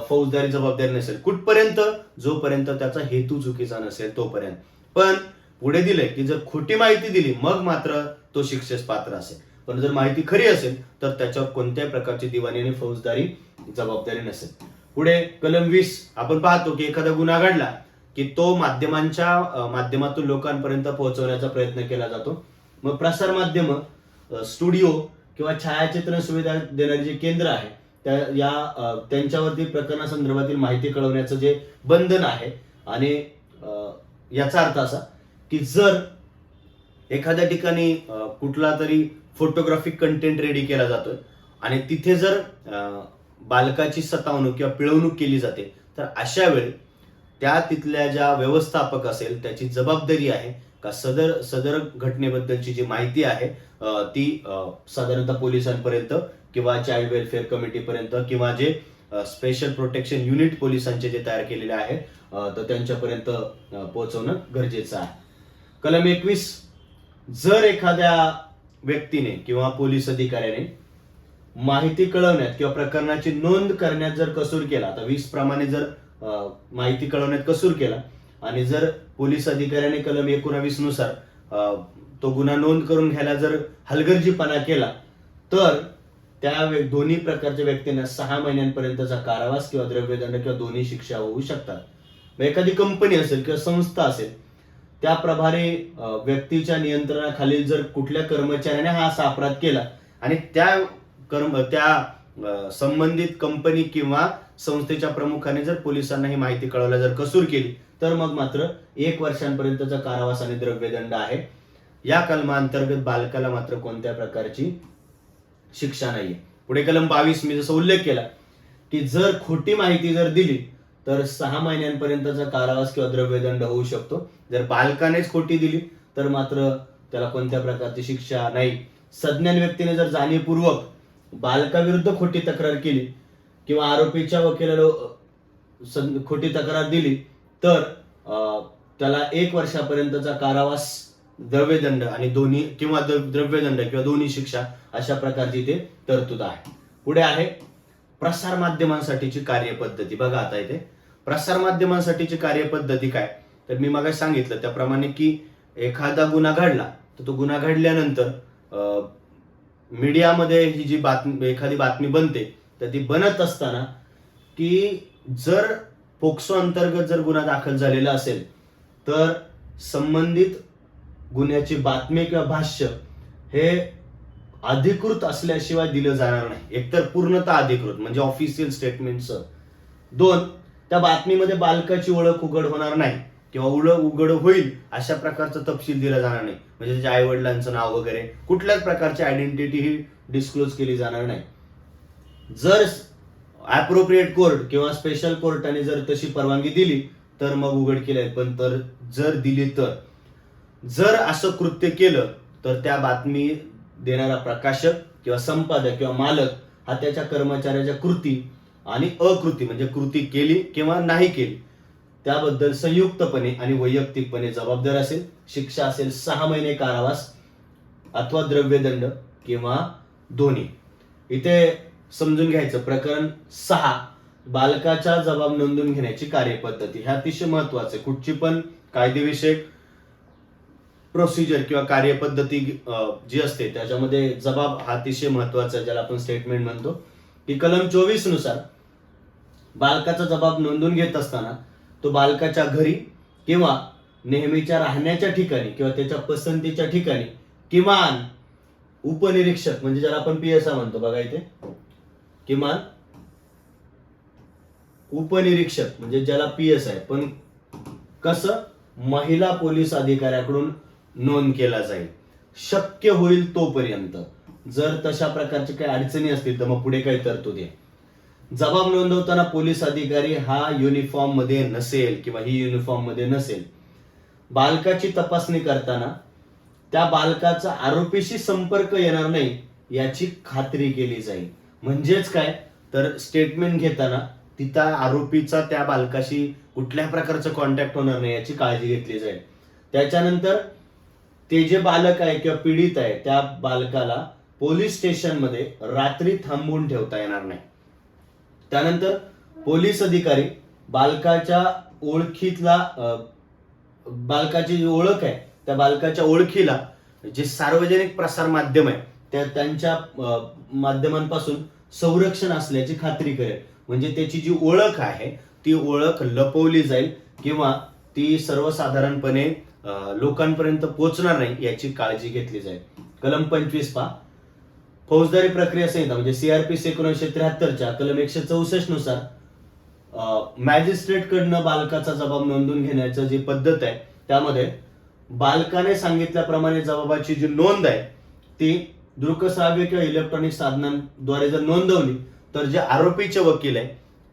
A: फौजदारी जबाबदारी नसेल, कुठपर्यंत, जोपर्यंत त्याचा हेतू चुकीचा नसेल तोपर्यंत. पण पुढे दिलंय की जर खोटी माहिती दिली मग मात्र तो शिक्षेस पात्र असेल, पण जर माहिती खरी असेल तर त्याच्यावर कोणत्याही प्रकारची दिवाणी आणि फौजदारी जबाबदारी नसेल. पुढे कलम 20 आपण पाहतो की एखादा गुन्हा घडला की तो माध्यमातून लोकांपर्यंत पोहोचवण्याचा प्रयत्न केला जातो. मग प्रसार माध्यम, स्टुडिओ किंवा छायाचित्रण सुविधा देणारे जे केंद्र आहे त्यांच्यावरती प्रकरणासंदर्भातील माहिती कळवण्याचं जे बंधन आहे. आणि याचा अर्थ असा की जर एखाद्या ठिकाणी कुठला तरी फोटोग्राफिक कंटेंट रेडी केला जातोय आणि तिथे जर बालकाची सतावणूक किंवा पिळवणूक केली जाते, तर अशा वेळी त्या तिथल्या ज्या व्यवस्थापक असेल त्याची जबाबदारी आहे का सदर घटनेबद्दलची जी माहिती आहे ती साधारणतः पोलिसांपर्यंत किंवा चाइल्ड वेलफेअर कमिटीपर्यंत किंवा जे स्पेशल प्रोटेक्शन युनिट पोलिसांचे जे तयार केलेले आहे तर त्यांच्यापर्यंत पोहोचवणं गरजेचं आहे. कलम 21, जर एखाद्या व्यक्तीने किंवा पोलीस अधिकाऱ्याने माहिती कळवण्यात किंवा प्रकरणाची नोंद करण्यात जर कसूर केला, आता 20 प्रमाणे जर माहिती कळवण्यात कसूर केला आणि जर पोलीस अधिकाऱ्याने कलम 19 नुसार तो गुन्हा नोंद करून घ्यायला जर हलगर्जीपणा केला, तर त्या दोन्ही प्रकारच्या व्यक्तींना 6 महिन्यांपर्यंतचा कारावास किंवा द्रव्यदंड किंवा दोन्ही शिक्षा होऊ शकतात. एखादी कंपनी असेल किंवा संस्था असेल, त्या प्रभारी व्यक्तीच्या नियंत्रणाखालील जर कुठल्या कर्मचाऱ्याने हा असा अपराध केला आणि त्या संबंधित कंपनी किंवा संस्थेच्या प्रमुखाने जर पोलिसांना ही माहिती कळवल्या जर कसूर केली, तर मग मात्र 1 वर्षांपर्यंतचा कारावास आणि द्रव्यदंड आहे. या कलमांतर्गत बालकाला मात्र कोणत्या प्रकारची शिक्षा नाहीये. पुढे कलम 22 मी जसं उल्लेख केला की जर खोटी माहिती जर दिली तर 6 महिन्यांपर्यंतचा कारावास किंवा द्रव्यदंड होऊ शकतो. जर बालकानेच खोटी दिली तर मात्र त्याला कोणत्या प्रकारची शिक्षा नाही. सज्ञान व्यक्तीने जर जाणीवपूर्वक बालकाविरुद्ध खोटी तक्रार केली किंवा आरोपीच्या वकिलाला खोटी तक्रार दिली तर त्याला 1 वर्षापर्यंतचा कारावास, द्रव्यदंड आणि दोन्ही किंवा द्रव्यदंड किंवा दोन्ही शिक्षा अशा प्रकारची ते तरतूद आहे. पुढे आहे प्रसार माध्यमांसाठीची कार्यपद्धती. बघा आता इथे प्रसार माध्यमांसाठीची कार्यपद्धती काय, तर मी मागे सांगितलं त्याप्रमाणे की एखादा गुन्हा घडला तर तो गुन्हा घडल्यानंतर मीडियामध्ये ही जी एखादी बातमी बनते तर ती बनत असताना की जर पोक्सो अंतर्गत जर गुन्हा दाखल झालेला असेल तर संबंधित गुन्ह्याची बातमी किंवा भाष्य हे अधिकृत असल्याशिवाय दिलं जाणार नाही. एकतर पूर्णतः अधिकृत म्हणजे ऑफिशियल स्टेटमेंटचं. 2, त्या बातमीमध्ये बालकाची ओळख उघड होणार नाही किंवा ओळख उघड होईल अशा प्रकारचा तपशील दिला जाणार नाही, म्हणजे त्याच्या आई वडिलांचं नाव वगैरे कुठल्याच प्रकारची आयडेंटिटी ही डिस्क्लोज केली जाणार नाही. जर अप्रोप्रिएट कोर्ट किंवा स्पेशल कोर्टाने जर तशी परवानगी दिली तर मग उघड केले, पण तर जर दिली तर जर असं कृत्य केलं तर त्या बातमी देणारा प्रकाशक किंवा संपादक किंवा मालक हा त्याच्या कर्मचाऱ्याच्या कृती आणि अकृती म्हणजे कृती केली किंवा नाही केली त्याबद्दल संयुक्तपणे आणि वैयक्तिकपणे जबाबदार असेल. शिक्षा असेल 6 महिने कारावास अथवा द्रव्यदंड किंवा दोन्ही. इथे समजून घ्यायचं प्रकरण 6 बालकाच्या जबाब नोंदवून घेण्याची कार्यपद्धती. हे अतिशय महत्वाचे. कुठची पण कायदेविषयक प्रोसिजर किंवा कार्यपद्धती जी असते त्याच्यामध्ये जबाब हा अतिशय महत्वाचा, ज्याला आपण स्टेटमेंट म्हणतो. की कलम 24 नुसार बालकाचा जबाब नोंदवून घेत असताना तो बालकाच्या घरी किंवा नेहमीच्या राहण्याच्या ठिकाणी किंवा त्याच्या पसंतीच्या ठिकाणी किमान उपनिरीक्षक म्हणजे ज्याला आपण PSI म्हणतो बघा इथे, किमान उपनिरीक्षक म्हणजे ज्याला PSI, पण कसं महिला पोलीस अधिकाऱ्याकडून नोंद केला जाईल शक्य होईल तोपर्यंत. जर तशा प्रकारच्या काही अडचणी असतील तर मग पुढे काही तरतूद आहे. जबाब नोंदवताना पोलीस अधिकारी हा युनिफॉर्म मध्ये नसेल किंवा ही युनिफॉर्म मध्ये नसेल. बालकाची तपासणी करताना त्या बालकाचा आरोपीशी संपर्क येणार नाही याची खात्री केली जाईल. म्हणजेच काय तर स्टेटमेंट घेताना तिथं आरोपीचा त्या बालकाशी कुठल्या प्रकारचं कॉन्टॅक्ट होणार नाही याची काळजी घेतली जाईल. त्याच्यानंतर ते जे बालक आहे किंवा पीडित आहे त्या बालकाला पोलीस स्टेशनमध्ये रात्री थांबवून ठेवता येणार नाही. त्यानंतर पोलीस अधिकारी बालकाच्या ओळखीतला बालकाची जी ओळख आहे त्या बालकाच्या ओळखीला जे सार्वजनिक प्रसार माध्यम आहे त्या त्यांच्या माध्यमांपासून संरक्षण असल्याची खात्री करेल. म्हणजे त्याची जी ओळख आहे ती ओळख लपवली जाईल किंवा ती सर्वसाधारणपणे लोकांपर्यंत पोहोचणार नाही याची काळजी घेतली जाईल. कलम 25 पहा, फौजदारी प्रक्रिया संहिता म्हणजे CRPC 1973च्या कलम 164 नुसार मॅजिस्ट्रेट कडनं बालकाचा जबाब नोंदवून घेण्याची जी पद्धत आहे त्यामध्ये बालकाने सांगितल्याप्रमाणे जबाबाची जी नोंद आहे ती दृकश्राव्य किंवा इलेक्ट्रॉनिक साधनांद्वारे जर नोंदवली तर जे आरोपीचे वकील आहे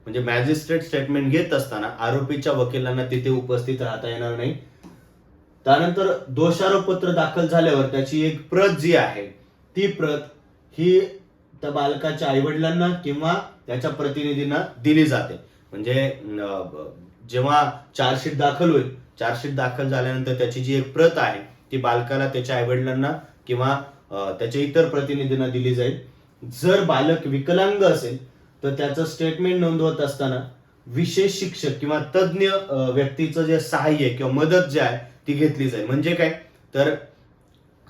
A: म्हणजे मॅजिस्ट्रेट स्टेटमेंट घेत असताना आरोपीच्या वकिलांना तिथे उपस्थित राहता येणार नाही. त्यानंतर दोषारोपपत्र दाखल झाल्यावर त्याची एक प्रत जी आहे ती प्रत ही त्या बालकाच्या आईवडिलांना किंवा त्याच्या प्रतिनिधींना दिली जाते. म्हणजे जेव्हा चार्जशीट दाखल होईल, चार्जशीट दाखल झाल्यानंतर त्याची जी एक प्रत आहे ती बालकाला त्याच्या आईवडिलांना किंवा त्याच्या इतर प्रतिनिधींना दिली जाईल. जर बालक विकलांग असेल तर त्याचं स्टेटमेंट नोंदवत असताना विशेष शिक्षक किंवा तज्ञ व्यक्तीचं जे सहाय्य किंवा मदत जे आहे ती घेतली जाईल. म्हणजे काय तर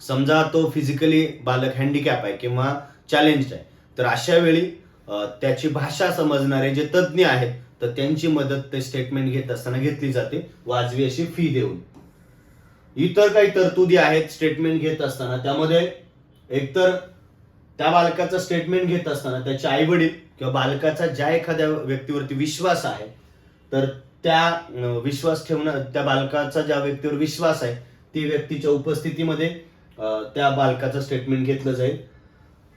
A: समजा तो फिजिकली बालक हँडिकॅप आहे किंवा चॅलेंज आहे तर अशा वेळी त्याची भाषा समजणारे जे तज्ञ आहेत तर त्यांची मदत ते स्टेटमेंट घेत असताना घेतली जाते वाजवी अशी फी देऊन. इतर काही तरतुदी आहेत स्टेटमेंट घेत असताना. त्यामध्ये एकतर त्या बालकाचं स्टेटमेंट घेत असताना त्याचे आई वडील किंवा बालकाचा ज्या एखाद्या व्यक्तीवरती विश्वास आहे तर त्या विश्वास ठेवणं त्या बालकाचा ज्या व्यक्तीवर विश्वास आहे ती व्यक्तीच्या उपस्थितीमध्ये त्या बालकाचं स्टेटमेंट घेतलं जाईल.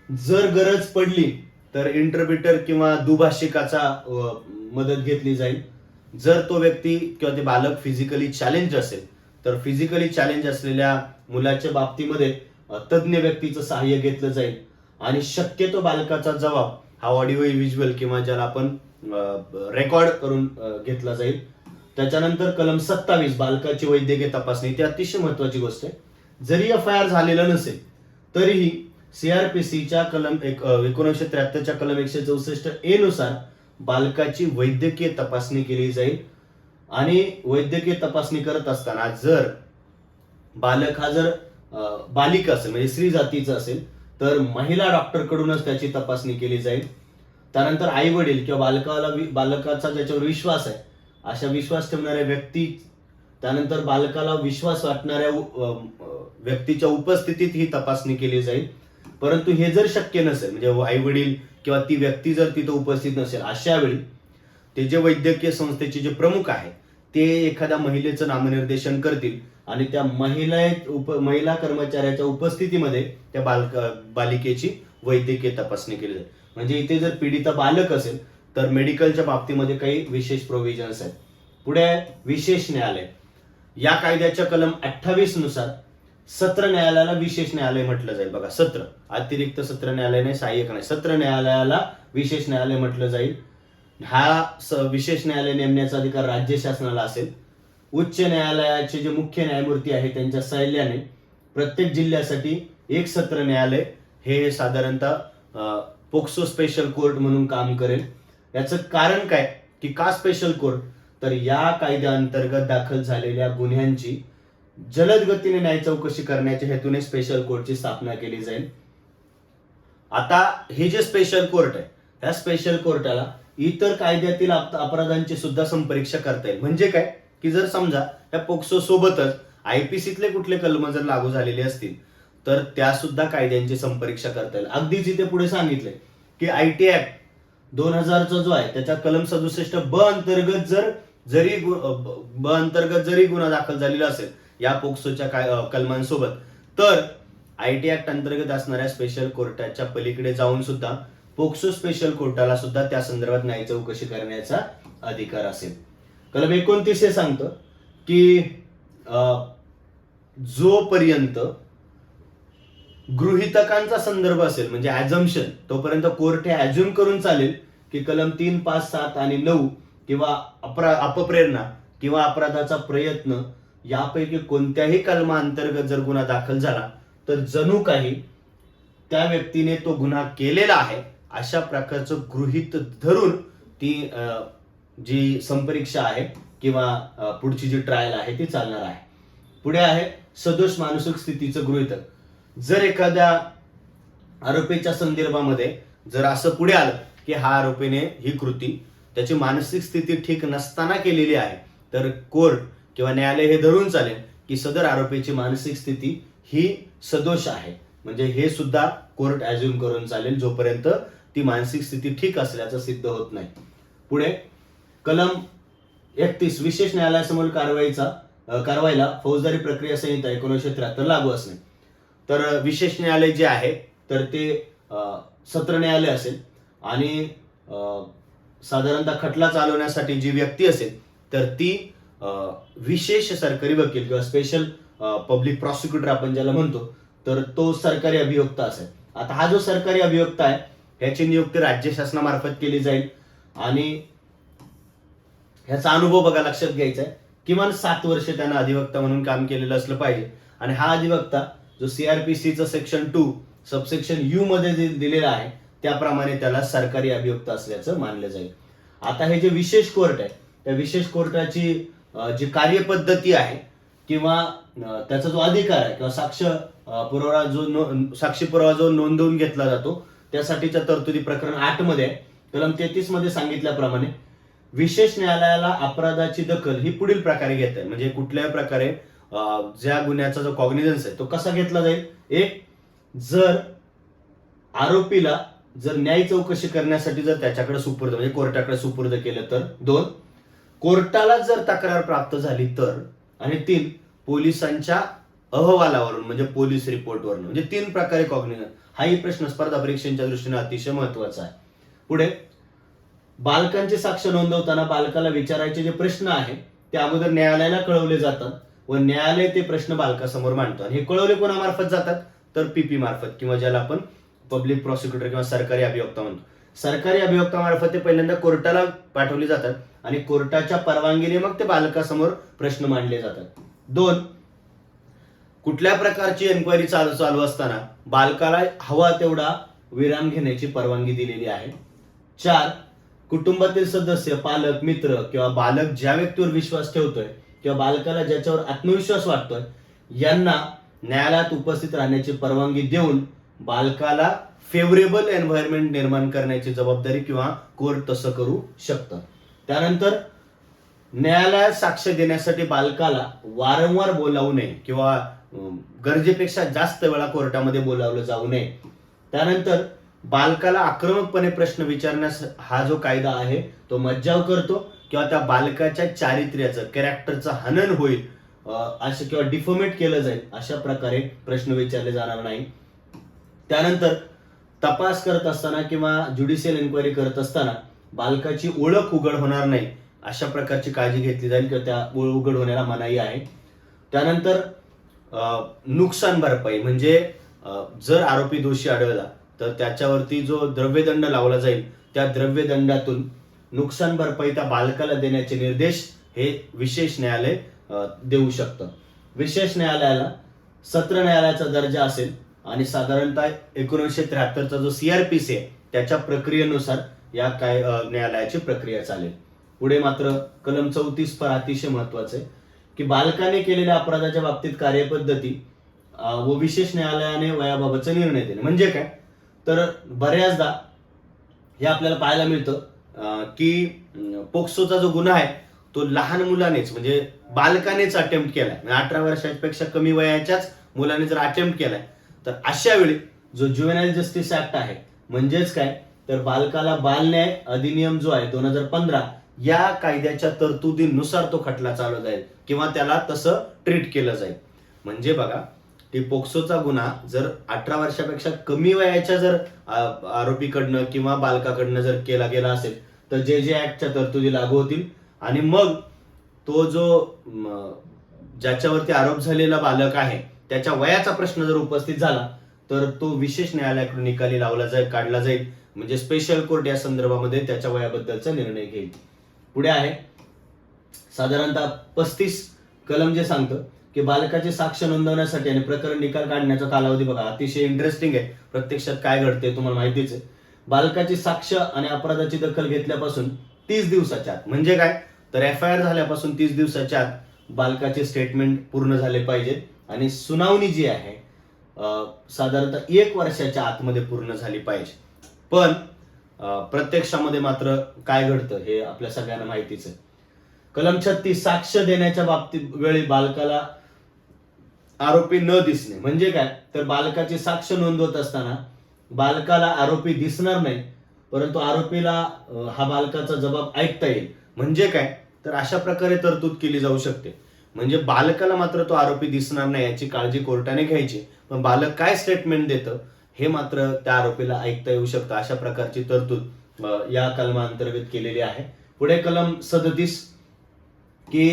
A: जर गरज पडली तर इंटरप्रिटर किंवा दुभाषिकाचा मदत घेतली जाईल. जर तो व्यक्ती किंवा ते बालक फिजिकली चॅलेंज असेल तर फिजिकली चॅलेंज असलेल्या मुलाच्या बाबतीमध्ये तज्ञ व्यक्तीचं सहाय्य घेतलं जाईल. आणि शक्यतो बालकाचा जबाब हा ऑडिओ व्हिज्युअल किंवा ज्याला आपण रेकॉर्ड करून घेतला जाईल. त्याच्यानंतर कलम 27 बालकाची वैद्यकीय तपासणी, ती अतिशय महत्वाची गोष्ट आहे. जरी FIR झालेलं नसेल तरीही CRPCच्या कलम 1973च्या कलम 164A नुसार बालकाची वैद्यकीय तपासणी केली जाईल. आणि वैद्यकीय तपासणी करत असताना जर बालक हा जर बालिका असेल म्हणजे स्त्री जातीचा असेल तर महिला डॉक्टर कडूनच त्याची तपासणी केली जाईल. त्यानंतर आई वडील किंवा बालकाचा ज्याच्यावर विश्वास आहे अशा विश्वास ठेवणाऱ्या व्यक्ती, त्यानंतर बालकाला विश्वास वाटणाऱ्या व्यक्तीच्या उपस्थितीत ही तपासणी केली जाईल. परंतु हे जर शक्य नसेल म्हणजे आई वडील किंवा ती व्यक्ती जर तिथे उपस्थित नसेल अशा वेळी ते जे वैद्यकीय संस्थेचे जे प्रमुख आहे ते एखाद्या महिलेचं नामनिर्देशन करतील आणि त्या महिला कर्मचाऱ्याच्या उपस्थितीमध्ये त्या बालिकेची वैद्यकीय तपासणी केली जाईल. म्हणजे इथे जर पीडिता बालक असेल तर मेडिकलच्या बाबतीमध्ये काही विशेष प्रोव्हिजन्स आहेत. पुढे विशेष न्यायालय. या कायद्याच्या कलम 28 नुसार सत्र न्यायालयाला विशेष न्यायालय म्हटलं जाईल. बघा, सत्र, अतिरिक्त सत्र न्यायालय नाही, सहाय्यक नाही, सत्र न्यायालयाला विशेष न्यायालय म्हटलं जाईल. हा विशेष न्यायालय नेमण्याचा अधिकार राज्य शासनाला असेल. उच्च न्यायालयाचे जे मुख्य न्यायमूर्ती आहेत त्यांच्या सल्ल्याने प्रत्येक जिल्ह्यासाठी एक सत्र न्यायालय हे साधारणतः पोक्सो स्पेशल कोर्ट म्हणून काम करेल. याचं कारण काय की का स्पेशल कोर्ट, तर या कायद्याअंतर्गत दाखल झालेल्या गुन्ह्यांची जलद गतीने न्याय चौकशी करण्याच्या हेतूने स्पेशल कोर्टची स्थापना केली जाईल. आता हे जे स्पेशल कोर्ट आहे त्या स्पेशल कोर्टाला इतर कायद्यातील अपराधांची सुद्धा संपरीक्षा करता येईल. म्हणजे काय की जर समजा या पोक्सो सोबतच आयपीसीतले कुठले कलम जर लागू झालेले असतील तर त्या सुद्धा कायद्यांची संपरीक्षा करता येईल. अगदीच इथे पुढे सांगितलंय की आयटी ऍक्ट 2000चा जो आहे त्याच्या कलम 67 ब अंतर्गत जरी गुन्हा दाखल झालेला असेल या पोक्सोच्या कलमांसोबत, तर आयटी ऍक्ट अंतर्गत असणाऱ्या स्पेशल कोर्टाच्या पलीकडे जाऊन सुद्धा पोक्सो स्पेशल कोर्टाला सुद्धा त्या संदर्भात न्याय चौकशी करण्याचा अधिकार असेल. कलम 29 हे सांगतं की जोपर्यंत गृहितकांचा संदर्भ असेल म्हणजे ऍझम्पशन, तोपर्यंत कोर्ट हे ऍझ्युम करून चालेल की कलम 3, 5, 7 आणि 9 किंवा अपप्रेरणा किंवा अपराधाचा प्रयत्न यापैकी कोणत्याही कलमाअंतर्गत जर गुन्हा दाखल झाला तर जणू काही त्या व्यक्तीने तो गुन्हा केलेला आहे अशा प्रकारचं गृहीत धरून ती जी संपरीक्षा आहे किंवा पुढची जी ट्रायल आहे ती चालणार आहे. पुढे आहे सदोष मानसिक स्थितीचं गृहीतक. जर एखाद्या आरोपीच्या संदर्भामध्ये जर असं पुढे आलं की हा आरोपीने ही कृती त्याची मानसिक स्थिती ठीक नसताना केलेली आहे, तर कोर्ट किंवा न्यायालय हे धरून चालेल की सदर आरोपीची मानसिक स्थिती ही सदोष आहे. म्हणजे हे सुद्धा कोर्ट ऍझ्युम करून चालेल जोपर्यंत ती मानसिक स्थिती ठीक असल्याचं सिद्ध होत नाही. पुढे कलम 31 विशेष न्यायालयासमोर कारवाईला फौजदारी प्रक्रिया संहिता 1973 लागू असणे. तर विशेष न्यायालय जे आहे तर ते सत्र न्यायालय असेल आणि साधारणतः खटला चालवण्यासाठी जी व्यक्ती असेल तर ती विशेष सरकारी वकील किंवा स्पेशल पब्लिक प्रॉसिक्युटर आपण ज्याला म्हणतो तर तो सरकारी अभियोक्ता असेल. आता हा जो सरकारी अभियोक्ता आहे ह्याची नियुक्ती राज्य शासनामार्फत केली जाईल आणि ह्याचा अनुभव बघा लक्षात घ्यायचा आहे, किमान 7 वर्ष त्यानं अधिवक्ता म्हणून काम केलेलं असलं पाहिजे. आणि हा अधिवक्ता जो सीआरपीसीचं सेक्शन 2 सबसेक्शन यू मध्ये दिलेला आहे त्याप्रमाणे त्याला सरकारी अभियोक्ता असल्याचं मानलं जाईल. आता हे जे विशेष कोर्ट आहे त्या विशेष कोर्टाची जी कार्यपद्धती आहे किंवा त्याचा जो अधिकार आहे किंवा साक्षी पुरावा जो नोंदवून घेतला जातो त्यासाठीच्या तरतुदी प्रकरण 8 मध्ये कलम 33 मध्ये सांगितल्याप्रमाणे विशेष न्यायालयाला अपराधाची दखल ही पुढील प्रकारे घेता येईल. म्हणजे कुठल्याही प्रकारे ज्या गुन्ह्याचा जो कॉग्निझन्स आहे तो कसा घेतला जाईल. एक, जर आरोपीला जर न्याय चौकशी करण्यासाठी जर त्याच्याकडे सुपूर्द म्हणजे कोर्टाकडे सुपूर्द केलं तर. 2, कोर्टाला जर तक्रार प्राप्त झाली तर. आणि 3, पोलिसांच्या अहवालावरून म्हणजे पोलीस रिपोर्टवरून. म्हणजे 3 प्रकारे कॉग्निझन्स. हाही प्रश्न स्पर्धा परीक्षांच्या दृष्टीने अतिशय महत्वाचा आहे. पुढे बालकांची साक्ष नोंदवताना बालकाला विचारायचे जे प्रश्न आहे ते अगोदर न्यायालयाला कळवले जातात व न्यायालय ते प्रश्न बालकासमोर मांडतो. आणि हे कळवले कोणामार्फत जातात तर पीपी मार्फत किंवा ज्याला आपण पब्लिक प्रॉसिक्युटर किंवा सरकारी अभियोक्ता म्हणतो. सरकारी अभियोक्ता मार्फत ते पहिल्यांदा कोर्टाला पाठवले जातात आणि कोर्टाच्या परवानगीने मग ते बालकासमोर प्रश्न मांडले जातात. 2, कुठल्या प्रकारची एन्क्वायरी चालू असताना बालकाला हवा तेवढा विराम घेण्याची परवानगी दिलेली आहे. 4, कुटुंबातील सदस्य, पालक, मित्र किंवा बालक ज्या व्यक्तीवर विश्वास ठेवतोय किंवा बालकाला ज्याच्यावर आत्मविश्वास वाटतोय यांना न्यायालयात उपस्थित राहण्याची परवानगी देऊन बालकाला फेवरेबल एन्व्हायरमेंट निर्माण करण्याची जबाबदारी किंवा कोर्ट तसं करू शकतं. त्यानंतर न्यायालयात साक्ष देण्यासाठी बालकाला वारंवार बोलावू नये किंवा गरजेपेक्षा जास्त वेळा कोर्टामध्ये बोलावलं जाऊ नये. त्यानंतर बालकाला आक्रमकपणे प्रश्न विचारण्यास हा जो कायदा आहे तो मज्जाव करतो किंवा त्या बालकाच्या चारित्र्याचं कॅरेक्टरचं हनन होईल असं किंवा डिफॉर्मेट केलं जाईल अशा प्रकारे प्रश्न विचारले जाणार नाही. त्यानंतर तपास करत असताना किंवा ज्युडिशियल एन्क्वायरी करत असताना बालकाची ओळख उघड होणार नाही अशा प्रकारची काळजी घेतली जाईल किंवा त्या ओळख उघड होण्याला मनाई आहे. त्यानंतर नुकसान भरपाई म्हणजे जर आरोपी दोषी आढळला तर त्याच्यावरती जो द्रव्यदंड लावला जाईल त्या द्रव्यदंडातून नुकसान भरपाई त्या बालकाला देण्याचे निर्देश हे विशेष न्यायालय देऊ शकतं. विशेष न्यायालयाला सत्र न्यायालयाचा दर्जा असेल आणि साधारणतः 1973चा जो सीआरपीसी आहे त्याच्या प्रक्रियेनुसार या न्यायालयाची प्रक्रिया चालेल. पुढे मात्र कलम 34 फार अतिशय महत्वाचं आहे की बालकाने केलेल्या अपराधाच्या बाबतीत कार्यपद्धती व विशेष न्यायालयाने वयाबाबतचा निर्णय देणे. म्हणजे काय तर बऱ्याचदा हे आपल्याला पाहायला मिळतं की पोक्सोचा जो गुन्हा आहे तो लहान मुलानेच म्हणजे बालकानेच अटेम्प्ट केलाय, म्हणजे 18 वर्षापेक्षा कमी वयाच्याच मुलाने जर अटेम्प्ट केलाय, तर अशा वेळी जो ज्युव्हेनाइल जस्टिस ऍक्ट आहे, म्हणजेच काय तर बालकाला बालन्याय अधिनियम जो आहे 2015 या कायद्याच्या तरतुदीनुसार तो खटला चालू जाईल किंवा त्याला तसं ट्रीट केलं जाईल. म्हणजे बघा की पोक्सोचा गुन्हा जर 18 वर्षापेक्षा कमी वयाच्या जर आरोपीकडनं किंवा बालकाकडनं जर केला गेला असेल तर जे ऍक्टच्या तरतुदी लागू होतील आणि मग तो जो ज्याच्यावरती आरोप झालेला बालक आहे त्याच्या वयाचा प्रश्न जर उपस्थित झाला तर तो विशेष न्यायालयाकडून निकाली काढला जाईल, म्हणजे स्पेशल कोर्ट या संदर्भामध्ये त्याच्या वयाबद्दलचा निर्णय घेईल. पुढे आहे साधारणतः 35 कलम जे सांगतं की बालकाची साक्ष नोंदवण्यासाठी आणि प्रकरण निकाल काढण्याचा कालावधी बघा अतिशय इंटरेस्टिंग आहे. प्रत्यक्षात काय घडते तुम्हाला माहितीच आहे. बालकाची साक्ष आणि अपराधाची दखल घेतल्यापासून 30 दिवसाच्या आत, म्हणजे काय तर FIR झाल्यापासून 30 दिवसाच्या आत बालकाचे स्टेटमेंट पूर्ण झाले पाहिजे आणि सुनावणी जी आहे साधारणतः 1 वर्षाच्या आतमध्ये पूर्ण झाली पाहिजे. पण प्रत्यक्षामध्ये मात्र काय घडतं हे आपल्या सगळ्यांना माहितीच आहे. कलम 36 साक्ष देण्याच्या बाबतीत वेळी बालकाला आरोपी न दिसणे, म्हणजे काय तर बालकाची साक्ष नोंदवत असताना बालकाला आरोपी दिसणार नाही, परंतु आरोपीला हा बालकाचा जबाब ऐकता येईल. म्हणजे काय तर अशा प्रकारे तरतूद केली जाऊ शकते. म्हणजे बालकाला मात्र तो आरोपी दिसणार नाही याची काळजी कोर्टाने घ्यायची, पण बालक काय स्टेटमेंट देतं हे मात्र त्या आरोपीला ऐकता येऊ शकतं. अशा प्रकारची तरतूद या कलमाअंतर्गत केलेली आहे. पुढे कलम 37 की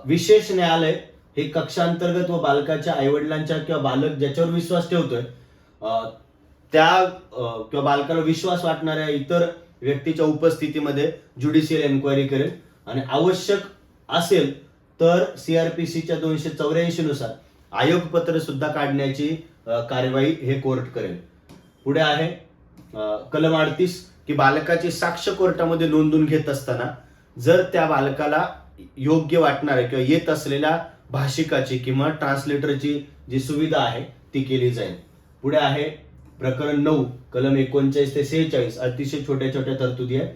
A: विशेष न्यायालय हे कक्षांतर्गत व बालकाच्या आईवडिलांच्या किंवा बालक ज्याच्यावर विश्वास ठेवतोय त्या किंवा बालकाला विश्वास वाटणाऱ्या इतर व्यक्तीच्या उपस्थितीमध्ये ज्युडिशियल एन्क्वायरी करेल आणि आवश्यक असेल तर CRPCच्या 284 नुसार आयोगपत्र सुद्धा काढण्याची कार्यवाही हे कोर्ट करेल. पुढे आहे कलम 38 की बालकाची साक्ष कोर्टामध्ये नोंदवून घेत असताना जर त्या बालकाला योग्य वाटणाऱ्या किंवा येत असलेल्या भाषिकाची किंवा ट्रान्सलेटरची जी सुविधा आहे ती केली जाईल. पुढे आहे प्रकरण 9 कलम 39 ते 46 अतिशय छोट्या छोट्या तरतुदी आहेत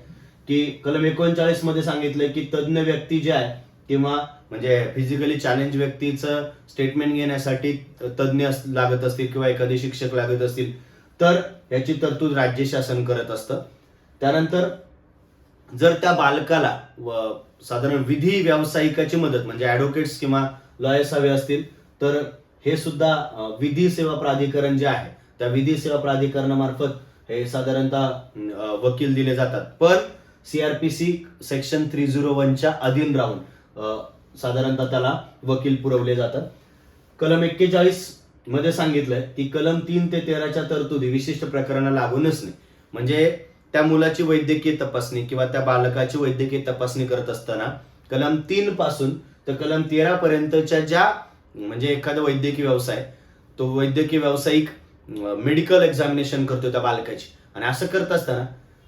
A: की कलम 39 मध्ये सांगितलंय की तज्ञ व्यक्ती जे आहे किंवा म्हणजे फिजिकली चॅलेंज व्यक्तीचं स्टेटमेंट घेण्यासाठी तज्ञ लागत असतील किंवा एखादे शिक्षक लागत असतील तर याची तरतूद राज्य शासन करत असतं. त्यानंतर जर त्या बालकाला साधारण विधी व्यावसायिकाची मदत म्हणजे ऍडव्होकेट्स किंवा लॉयर्स हवे असतील तर हे सुद्धा विधी सेवा प्राधिकरण जे आहे त्या विधी सेवा प्राधिकरणामार्फत हे साधारणतः वकील दिले जातात. पण CRPC सेक्शन 301च्या अधीन राहून साधारणतः त्याला वकील पुरवले जातात. कलम 41 मध्ये सांगितलंय की कलम 3 ते 13च्या तरतुदी विशिष्ट प्रकरणाला लागू नसणे, म्हणजे त्या मुलाची वैद्यकीय तपासणी किंवा त्या बालकाची वैद्यकीय तपासणी करत असताना कलम 3 पासून तर कलम 13 पर्यंतच्या ज्या म्हणजे एखादा वैद्यकीय व्यवसाय तो वैद्यकीय व्यावसायिक मेडिकल एक्झामिनेशन करतो त्या बालकाची आणि असं करत असताना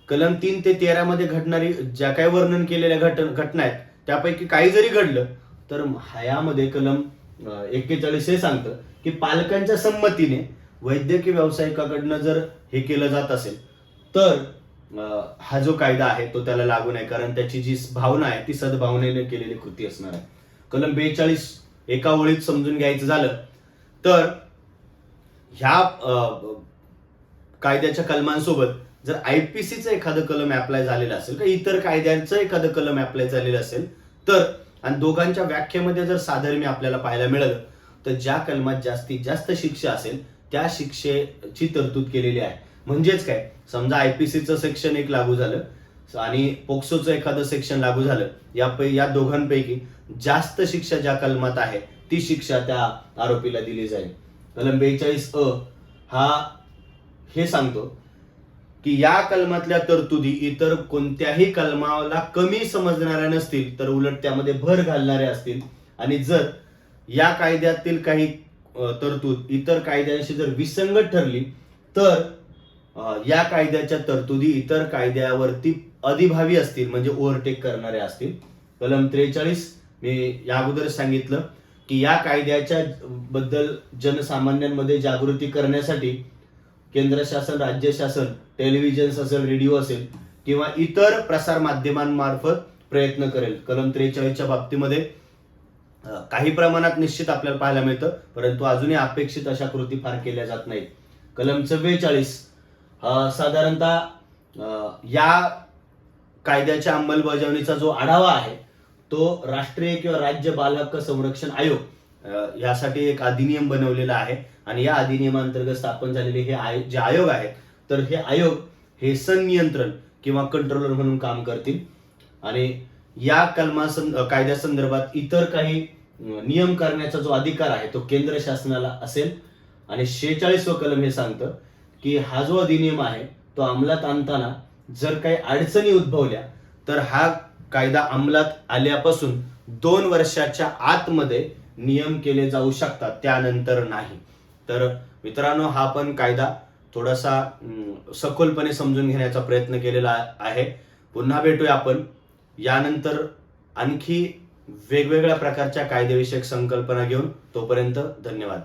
A: कलम 3 ते 13 मध्ये घडणारी ज्या काही वर्णन केलेल्या घटना आहेत त्यापैकी काही जरी घडलं तर यामध्ये कलम 41 हे सांगतं की पालकांच्या संमतीने वैद्यकीय व्यावसायिकाकडनं जर हे केलं जात असेल तर हा जो कायदा आहे तो त्याला लागू नाही, कारण त्याची जी भावना आहे ती सद्भावनेने केलेली कृती असणार आहे. कलम 42 एका ओळीत समजून घ्यायचं झालं तर ह्या कायद्याच्या कलमांसोबत जर IPCचं एखादं कलम अप्लाय झालेलं असेल किंवा इतर कायद्यांचं एखादं कलम अप्लाय झालेलं असेल तर आणि दोघांच्या व्याख्येमध्ये जर साधर्म्य आपल्याला पाहायला मिळालं तर ज्या कलमात जास्तीत जास्त शिक्षा असेल त्या शिक्षेची तरतूद केलेली आहे. म्हणजेच काय समजा IPCचं सेक्शन 1 लागू झालं आणि पोक्सोचं एखादं सेक्शन लागू झालं, या दोघांपैकी जास्त शिक्षा ज्या कलमात आहे ती शिक्षा त्या आरोपीला दिली जाईल. कलम 42 हा हे सांगतो की या कलमातल्या तरतुदी इतर कोणत्याही कलमाला कमी समजणाऱ्या नसतील तर उलट त्यामध्ये भर घालणाऱ्या असतील आणि जर या कायद्यातील काही तरतूद इतर कायद्यांशी जर विसंगत ठरली तर या कायद्याच्या तरतुदी इतर कायद्यावरती अधिभावी असतील म्हणजे ओव्हरटेक करणारे असतील. कलम 43 मी या अगोदर सांगितलं की या कायद्याच्या बद्दल जनसामान्यांमध्ये जागृती करण्यासाठी केंद्र शासन राज्य शासन टेलिव्हिजन असेल रेडिओ असेल किंवा इतर प्रसार माध्यमांमार्फत प्रयत्न करेल. कलम 43च्या बाबतीमध्ये काही प्रमाणात निश्चित आपल्याला पाहायला मिळतं, परंतु अजूनही अपेक्षित अशा कृती फार केल्या जात नाहीत. कलम 44 साधारणतः या कायद्याच्या अंमलबजावणीचा जो आढावा आहे तो राष्ट्रीय किंवा राज्य बाल हक्क संरक्षण आयोग यासाठी एक अधिनियम बनवलेला आहे आणि या अधिनियमांतर्गत स्थापन झालेले हे जे आयोग आहेत, तर हे आयोग हे संनियंत्रण किंवा कंट्रोलर म्हणून काम करतील आणि या कायद्यासंदर्भात इतर काही नियम करण्याचा जो अधिकार आहे तो केंद्र शासनाला असेल. आणि 46वं कलम हे सांगतं की हा जो अधिनियम आहे तो अंमलात आणताना जर काही अडचणी उद्भवल्या तर हा कायदा अंमलात आल्यापासून 2 वर्षाच्या आतमध्ये नियम केले जाऊ शकतात, त्यानंतर नाही. तर मित्रांनो, हा पण कायदा थोडासा सखोलपणे समजून घेण्याचा प्रयत्न केलेला आहे. पुन्हा भेटूया आपण यानंतर आणखी वेगवेगळ्या प्रकारच्या कायदेविषयक संकल्पना घेऊन. तोपर्यंत धन्यवाद.